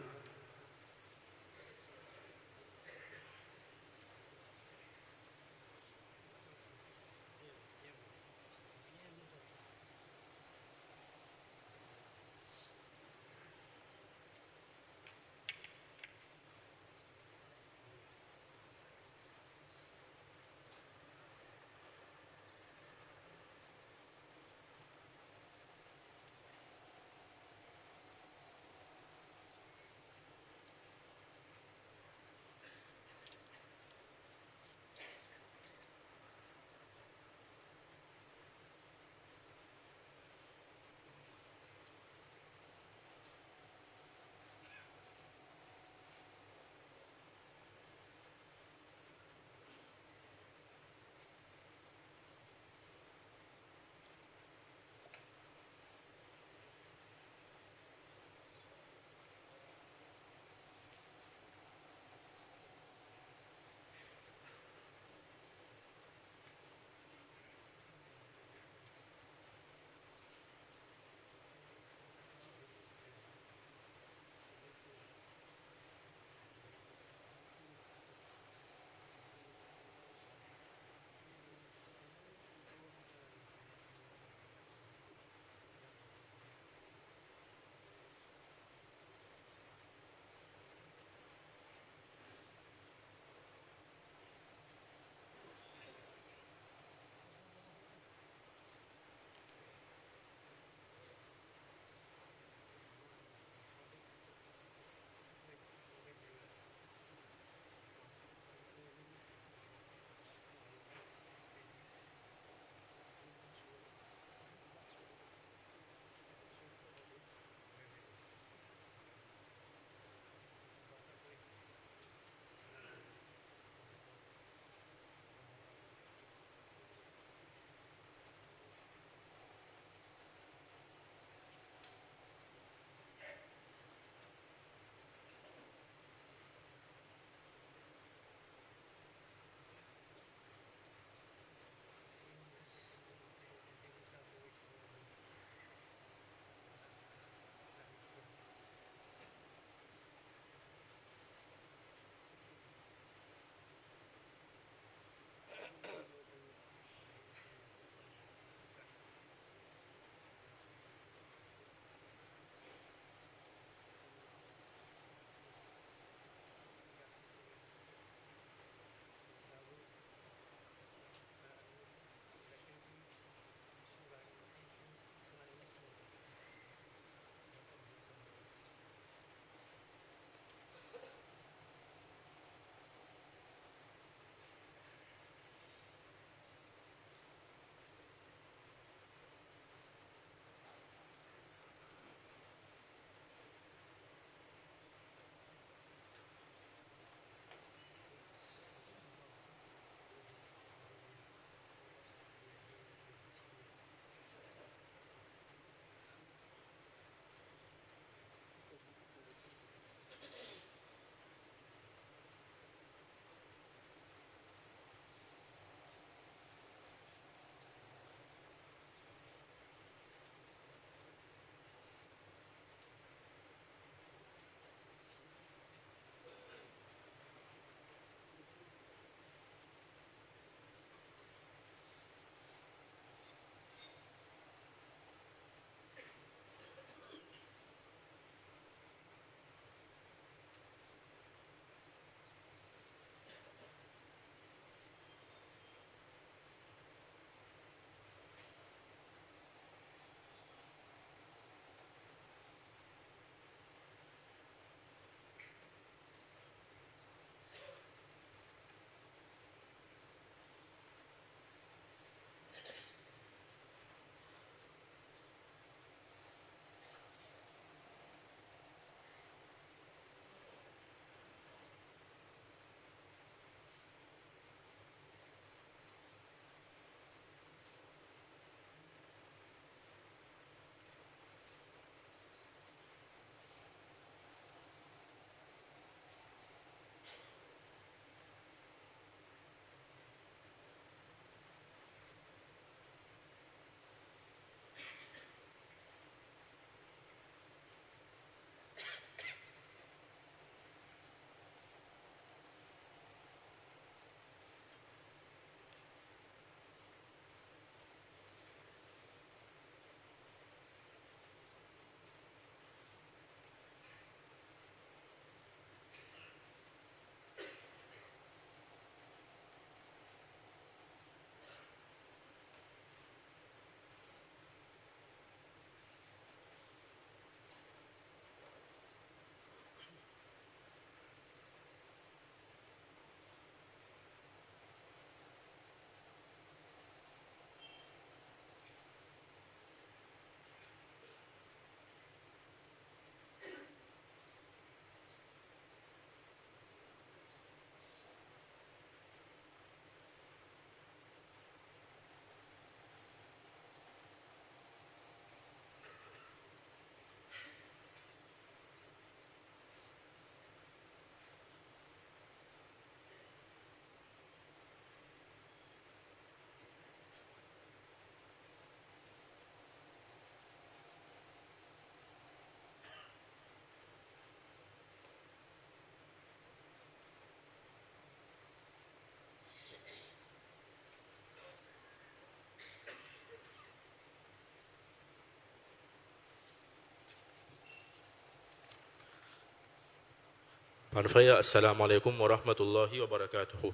Frère, assalamu alaikum wa rahmatullahi wa barakatuh.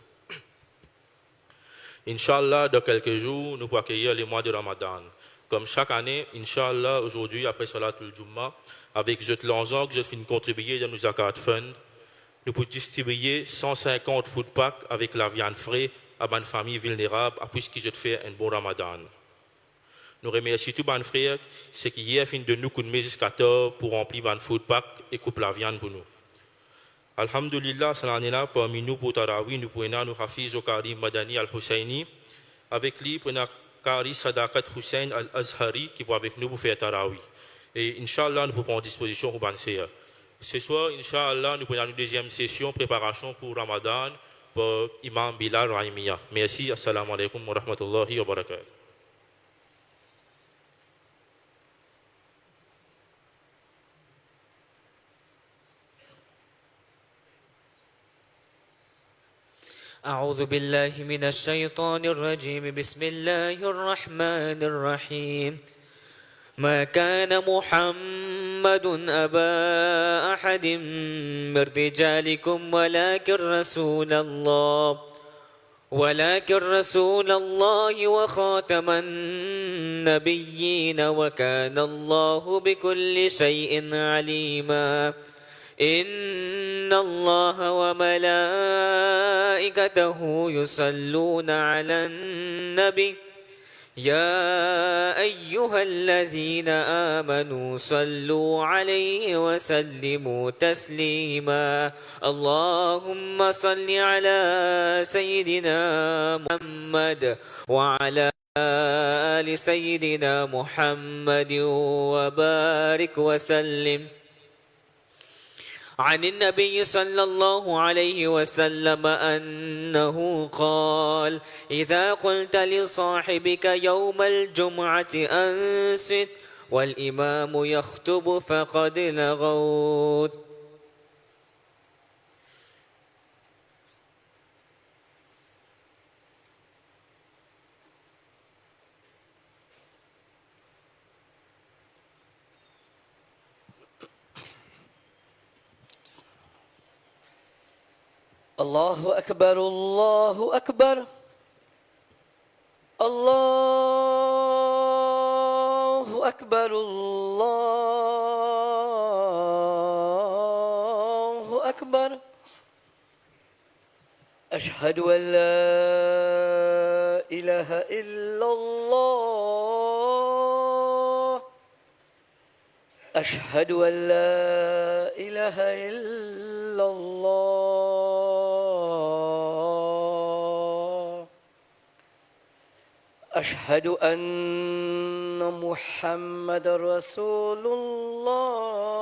Inch'Allah, dans quelques jours, nous pourrons accueillir les mois de Ramadan. Comme chaque année, Inch'Allah, aujourd'hui, après Salatul Jumma, avec Zot Lanzang, je finis contribuer dans nos Zakat Fund. Nous pouvons distribuer 150 food packs avec la viande fraîche à une famille vulnérable, puisque je fais un bon Ramadan. Nous remercions tous les frères, ce qui hier fin de nous coup de mes 14 pour remplir un food pack et couper la viande pour nous. Alhamdulillah, cette année-là, parmi nous pour Tarawi, nous prenons nous Hafiz Karim Madani Al-Husseini. Avec lui, nous prenons Kari Sadakat Hussein Al-Azhari qui est avec nous pour faire Tarawi. Et Inch'Allah, nous pouvons prendre disposition pour Banseya. Ce soir, Inch'Allah, nous prenons une deuxième session, préparation pour Ramadan, pour Imam Bilal Rahimiyya. Merci, assalamu alaikum wa rahmatullahi wa barakatuh. أعوذ بالله من الشيطان الرجيم بسم الله الرحمن الرحيم ما كان محمد أبا أحد من رجالكم ولكن رسول الله وخاتم النبيين وكان الله بكل شيء عليما إن الله وملائكته يصلون على النبي يا أيها الذين آمنوا صلوا عليه وسلموا تسليما اللهم صل على سيدنا محمد وعلى آل سيدنا محمد وبارك وسلم عن النبي صلى الله عليه وسلم أنه قال إذا قلت لصاحبك يوم الجمعة أنصت والإمام يخطب فقد لغوت الله أكبر الله أكبر الله أكبر الله أكبر أشهد أن لا إله إلا الله أشهد أن لا إله إلا الله أشهد أن محمد رسول الله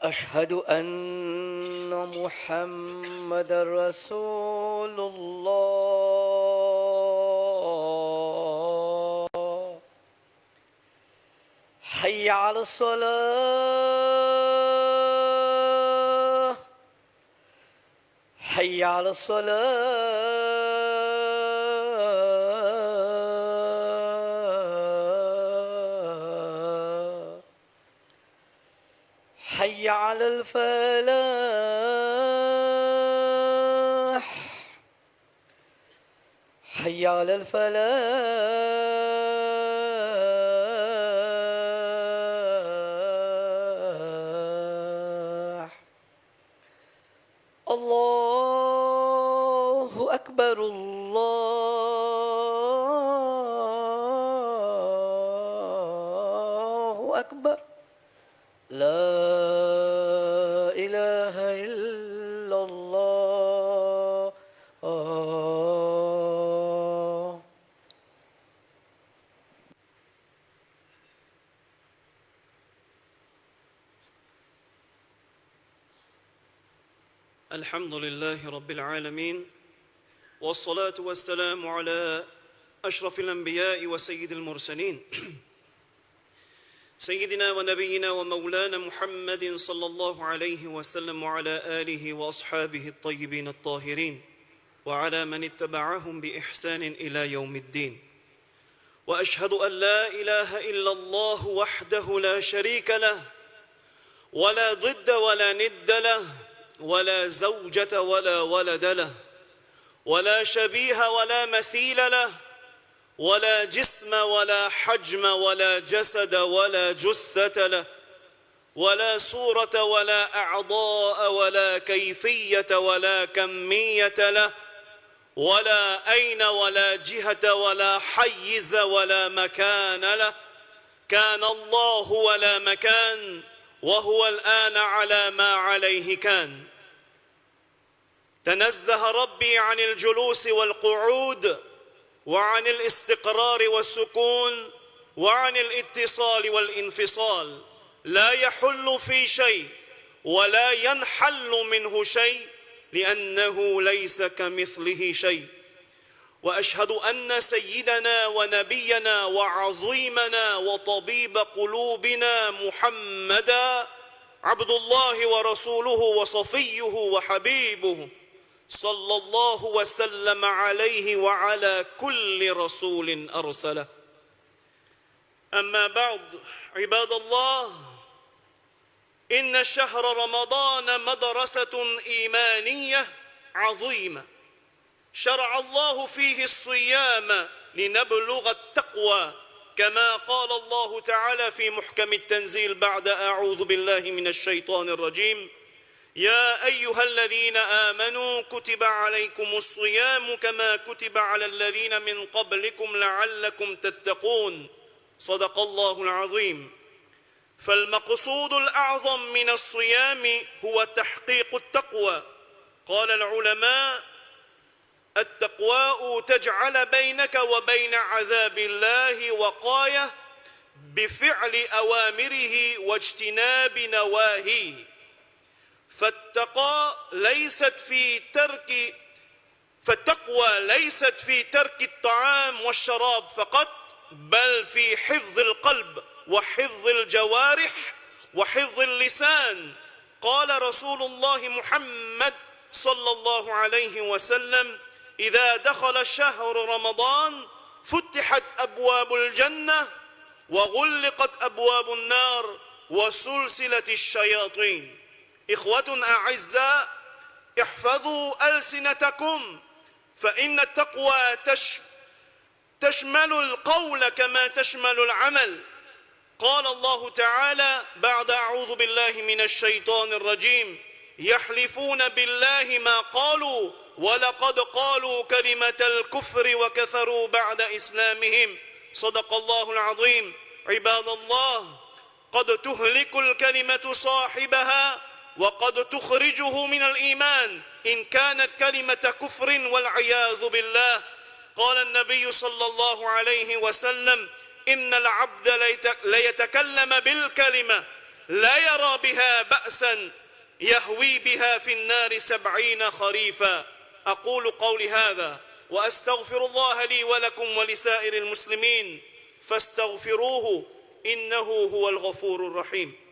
أشهد أن محمد رسول الله حي على الصلاة حي على الصلاة حي على الفلاح حي على الفلاح الله أكبر الله أكبر لا إله إلا الله الحمد لله رب العالمين والصلاة والسلام على أشرف الأنبياء وسيد المرسلين سيدنا ونبينا ومولانا محمد صلى الله عليه وسلم وعلى آله وأصحابه الطيبين الطاهرين وعلى من اتبعهم بإحسان إلى يوم الدين وأشهد أن لا إله إلا الله وحده لا شريك له ولا ضد ولا ند له ولا زوجة ولا ولد له ولا شبيه ولا مثيل له ولا جسم ولا حجم ولا جسد ولا جثة له ولا صورة ولا أعضاء ولا كيفية ولا كمية له ولا أين ولا جهة ولا حيز ولا مكان له. كان الله ولا مكان وهو الآن على ما عليه كان. تنزه ربي عن الجلوس والقعود وعن الاستقرار والسكون وعن الاتصال والانفصال. لا يحل في شيء ولا ينحل منه شيء لأنه ليس كمثله شيء. وأشهد أن سيدنا ونبينا وعظيمنا وطبيب قلوبنا محمدا عبد الله ورسوله وصفيه وحبيبه صلى الله وسلم عليه وعلى كل رسول أرسله. أما بعد، عباد الله، إن شهر رمضان مدرسة إيمانية عظيمة شرع الله فيه الصيام لنبلغ التقوى كما قال الله تعالى في محكم التنزيل بعد أعوذ بالله من الشيطان الرجيم: يا أيها الذين آمنوا كتب عليكم الصيام كما كتب على الذين من قبلكم لعلكم تتقون. صدق الله العظيم. فالمقصود الأعظم من الصيام هو تحقيق التقوى. قال العلماء: التقوى تجعل بينك وبين عذاب الله وقاية بفعل أوامره واجتناب نواهيه. فالتقوى ليست في ترك الطعام والشراب فقط، بل في حفظ القلب وحفظ الجوارح وحفظ اللسان. قال رسول الله محمد صلى الله عليه وسلم: إذا دخل شهر رمضان فتحت أبواب الجنة وغلقت أبواب النار وسلسلة الشياطين. إخوة أعزاء، احفظوا ألسنتكم، فإن التقوى تشمل القول كما تشمل العمل. قال الله تعالى بعد أعوذ بالله من الشيطان الرجيم: يحلفون بالله ما قالوا ولقد قالوا كلمة الكفر وكفروا بعد إسلامهم. صدق الله العظيم. عباد الله، قد تهلك الكلمة صاحبها وقد تخرجه من الإيمان إن كانت كلمة كفر والعياذ بالله. قال النبي صلى الله عليه وسلم: إن العبد ليتكلم بالكلمة لا يرى بها بأسا يهوي بها في النار 70 خريفا. أقول قولي هذا وأستغفر الله لي ولكم ولسائر المسلمين فاستغفروه إنه هو الغفور الرحيم.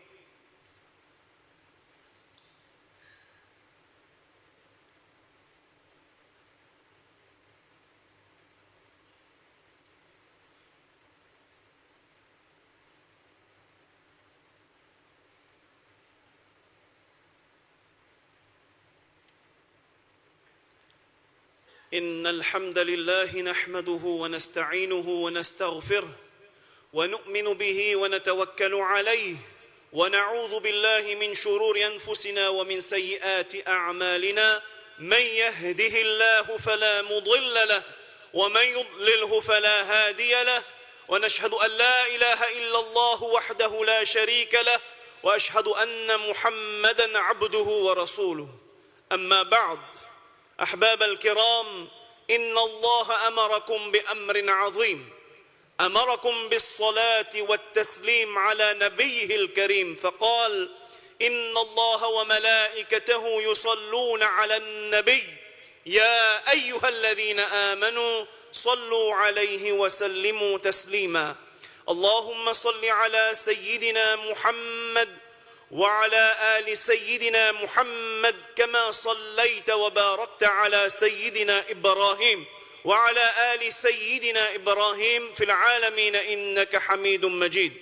إن الحمد لله نحمده ونستعينه ونستغفره ونؤمن به ونتوكل عليه ونعوذ بالله من شرور أنفسنا ومن سيئات أعمالنا. من يهده الله فلا مضل له ومن يضلله فلا هادي له، ونشهد أن لا إله إلا الله وحده لا شريك له، وأشهد أن محمدًا عبده ورسوله. أما بعد، أحباب الكرام، إن الله أمركم بأمر عظيم، أمركم بالصلاة والتسليم على نبيه الكريم، فقال: إن الله وملائكته يصلون على النبي يا أيها الذين آمنوا صلوا عليه وسلموا تسليما. اللهم صل على سيدنا محمد وعلى آل سيدنا محمد كما صليت وباركت على سيدنا إبراهيم وعلى آل سيدنا إبراهيم في العالمين إنك حميد مجيد.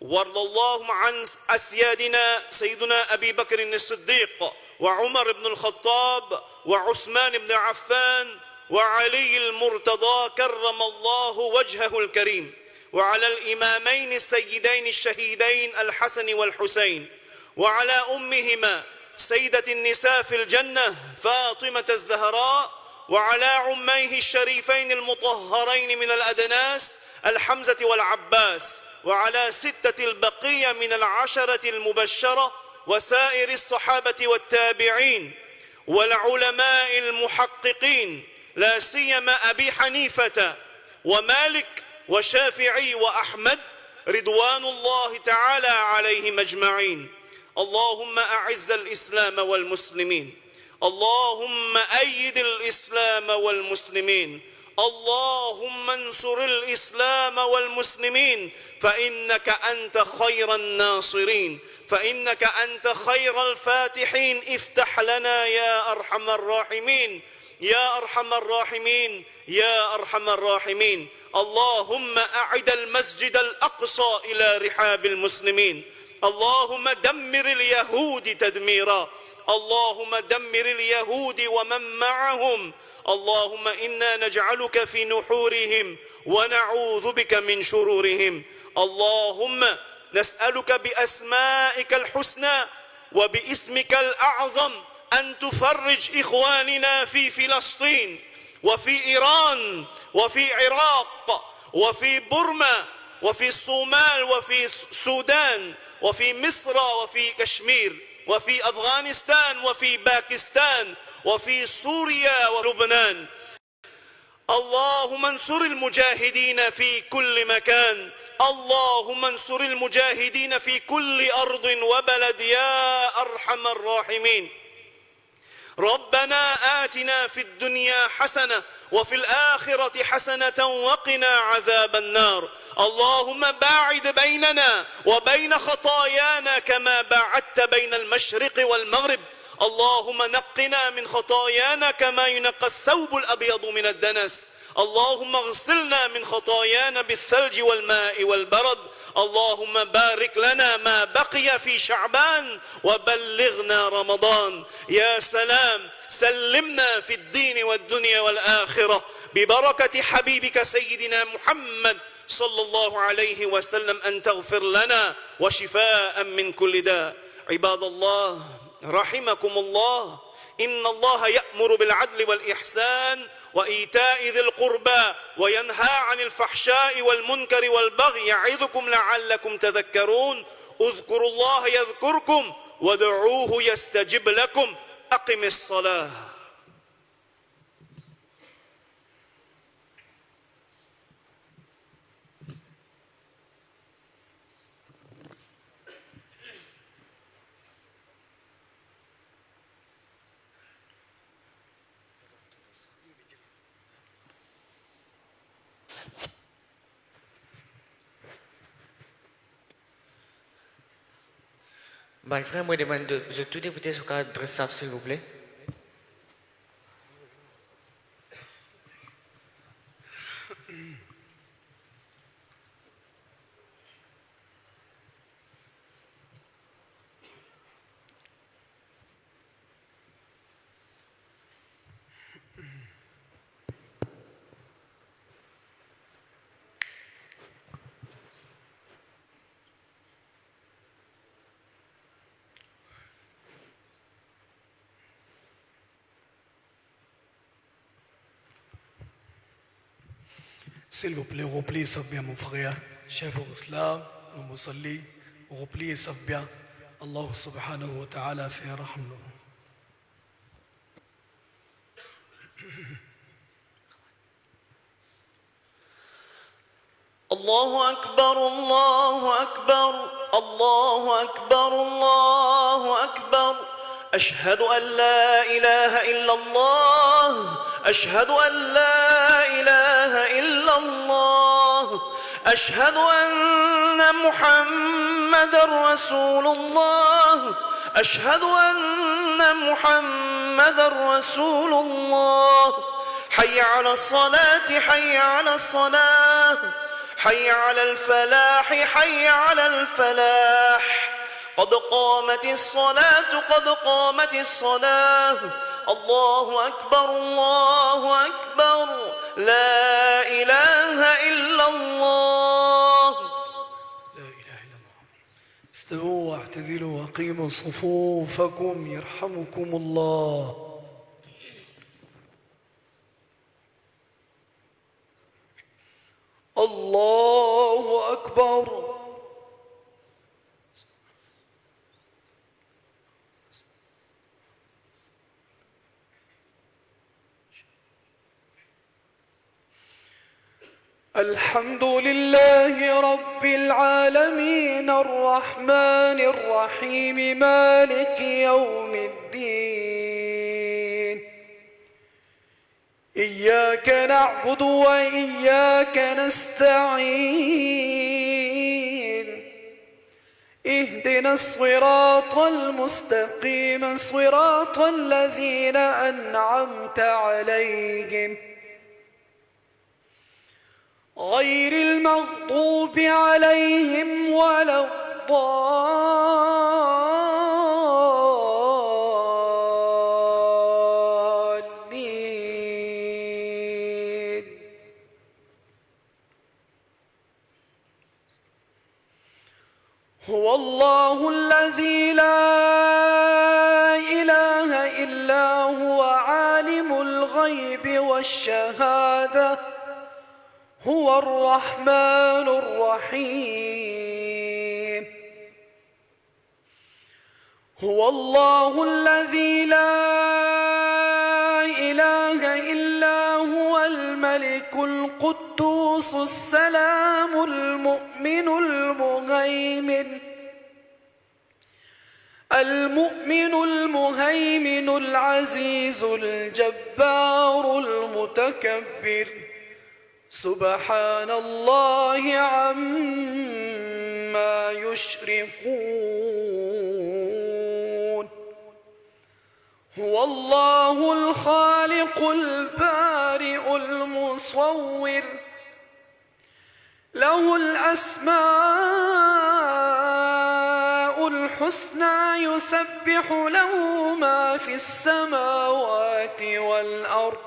وارض اللهم عن أسيادنا سيدنا أبي بكر الصديق وعمر بن الخطاب وعثمان بن عفان وعلي المرتضى كرم الله وجهه الكريم، وعلى الإمامين السيدين الشهيدين الحسن والحسين، وعلى أمهما سيدة النساء في الجنة فاطمة الزهراء، وعلى عميه الشريفين المطهرين من الأدناس الحمزة والعباس، وعلى ستة البقية من العشرة المبشرة وسائر الصحابة والتابعين والعلماء المحققين، لا سيما أبي حنيفة ومالك وشافعي وأحمد رضوان الله تعالى عليهم أجمعين. اللهم أعز الإسلام والمسلمين، اللهم أيد الإسلام والمسلمين، اللهم انصر الإسلام والمسلمين، فإنك أنت خير الناصرين، فإنك أنت خير الفاتحين. افتح لنا يا أرحم الراحمين، يا أرحم الراحمين، يا أرحم الراحمين. اللهم أعد المسجد الأقصى إلى رحاب المسلمين، اللهم دمر اليهود تدميرا، اللهم دمر اليهود ومن معهم، اللهم إنا نجعلك في نحورهم ونعوذ بك من شرورهم. اللهم نسألك بأسمائك الحسنى وباسمك الأعظم أن تفرج إخواننا في فلسطين وفي إيران وفي عراق وفي بورما وفي الصومال وفي السودان وفي مصر وفي كشمير وفي أفغانستان وفي باكستان وفي سوريا ولبنان. اللهم انصر المجاهدين في كل مكان، اللهم انصر المجاهدين في كل أرض وبلد يا أرحم الراحمين. ربنا آتنا في الدنيا حسنة وفي الآخرة حسنة وقنا عذاب النار. اللهم باعد بيننا وبين خطايانا كما باعدت بين المشرق والمغرب. اللهم نقنا من خطايانا كما ينقى الثوب الأبيض من الدنس. اللهم اغسلنا من خطايانا بالثلج والماء والبرد. اللهم بارك لنا ما بقي في شعبان وبلغنا رمضان. يا سلام، سلمنا في الدين والدنيا والآخرة ببركة حبيبك سيدنا محمد صلى الله عليه وسلم أن تغفر لنا وشفاء من كل داء. عباد الله رحمكم الله، إن الله يأمر بالعدل والإحسان وإيتاء ذي القربى وينهى عن الفحشاء والمنكر والبغي يعظكم لعلكم تذكرون. اذكروا الله يذكركم وادعوه يستجب لكم. أقم الصلاة. Bah, le frère, moi, je demande de tout député sur le cadre SAF, s'il vous plaît. S'il vous plaît, repliez ça bien, mon frère. Chef l'islam, le musalli, repliez ça bien. Allah subhanahu wa ta'ala fait rahmah. الله أكبر الله أكبر الله أكبر الله أكبر. أشهد أن لا إله إلا الله، أشهد أن لا إله إلا الله، أشهد أن محمد رسول الله، أشهد أن محمد رسول الله. حي على الصلاة، حي على الصلاة، حي على الفلاح حي على الفلاح قد قامت الصلاة قد قامت الصلاة الله أكبر الله أكبر لا إله إلا الله. لا إله إلا الله. استووا واعتدلوا وأقيموا صفوفكم يرحمكم الله. الله أكبر. الحمد لله رب العالمين الرحمن الرحيم مالك يوم الدين إياك نعبد وإياك نستعين اهدنا الصراط المستقيم صراط الذين أنعمت عليهم غير المغضوب عليهم ولا الضالين. هو الله الذي لا إله إلا هو عالم الغيب والشهادة هو الرحمن الرحيم. هو الله الذي لا إله إلا هو الملك القدوس السلام المؤمن المهيمن العزيز الجبار المتكبر سبحان الله عما يشركون. هو الله الخالق البارئ المصور له الأسماء الحسنى يسبح له ما في السماوات والأرض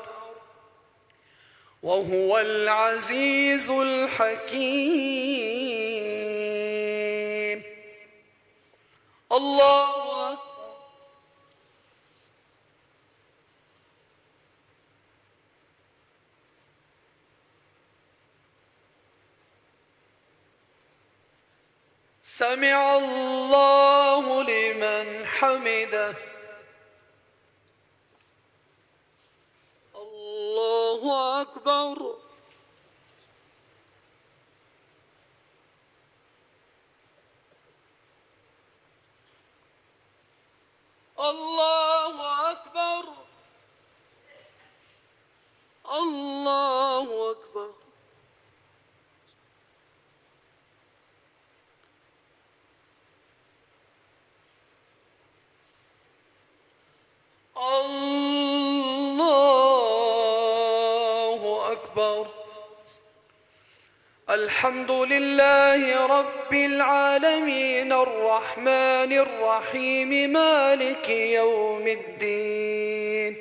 وهو العزيز الحكيم. الله أكبر. سمع الله لمن حمده. الله أكبر. الله أكبر. الله أكبر. الله أكبر. الحمد لله رب العالمين الرحمن الرحيم مالك يوم الدين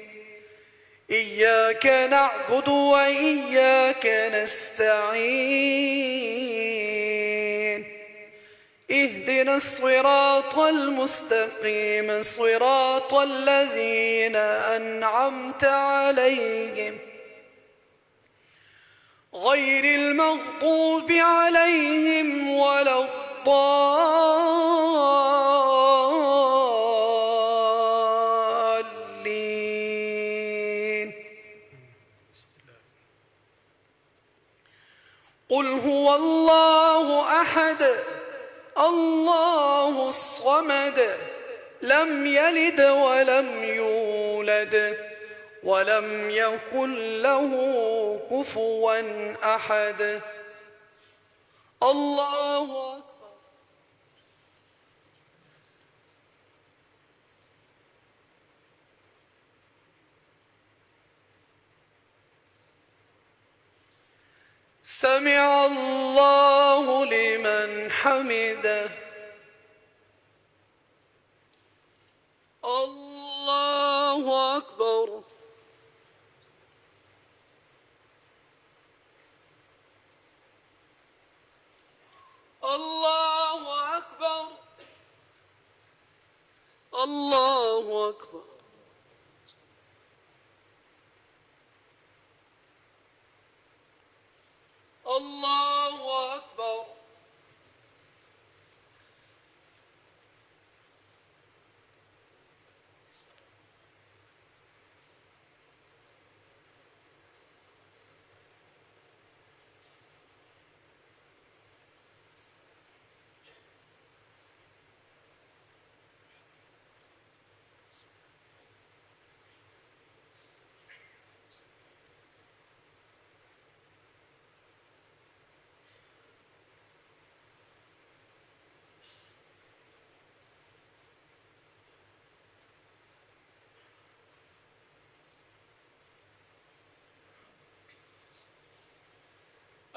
إياك نعبد وإياك نستعين اهدنا الصراط المستقيم صراط الذين أنعمت عليهم غير المغضوب عليهم ولا الضالين. قل هو الله أحد الله الصمد لم يلد ولم يولد ولم يكن له كفوا أحد. الله أكبر. سمع الله لمن حمده الله أكبر الله أكبر الله أكبر الله أكبر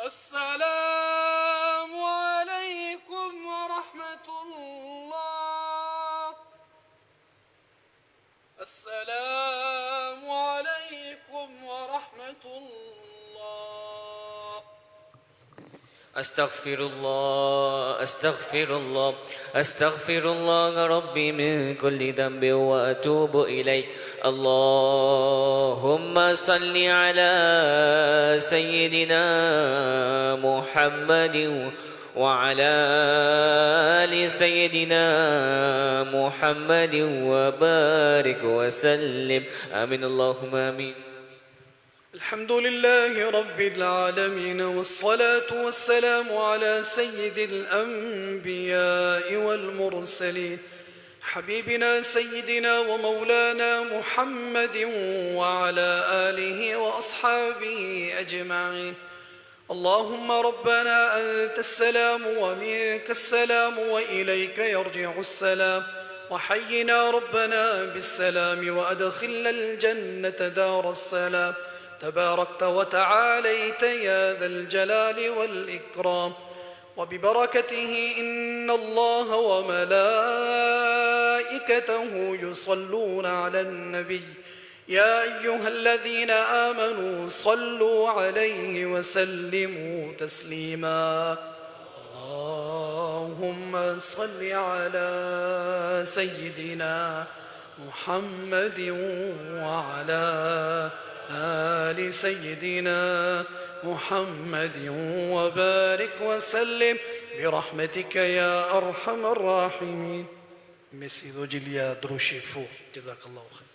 السلام عليكم ورحمة الله السلام عليكم ورحمة الله أستغفر الله أستغفر الله أستغفر الله ربي من كل ذنب وأتوب إليك اللهم صل على سيدنا محمد وعلى آل سيدنا محمد وبارك وسلم آمين اللهم آمين. الحمد لله رب العالمين والصلاة والسلام على سيد الأنبياء والمرسلين حبيبنا سيدنا ومولانا محمد وعلى آله وأصحابه أجمعين. اللهم ربنا أنت السلام ومنك السلام وإليك يرجع السلام وحينا ربنا بالسلام وأدخلنا الجنة دار السلام تباركت وتعاليت يا ذا الجلال والإكرام وببركته إن الله وملائكته يصلون على النبي يا أيها الذين آمنوا صلوا عليه وسلموا تسليما. اللهم صل على سيدنا محمد وعلى آل سيدنا محمد وبارك وسلم برحمتك يا أرحم الراحمين. Merci Rogelia Drochefo. جزاك الله خير.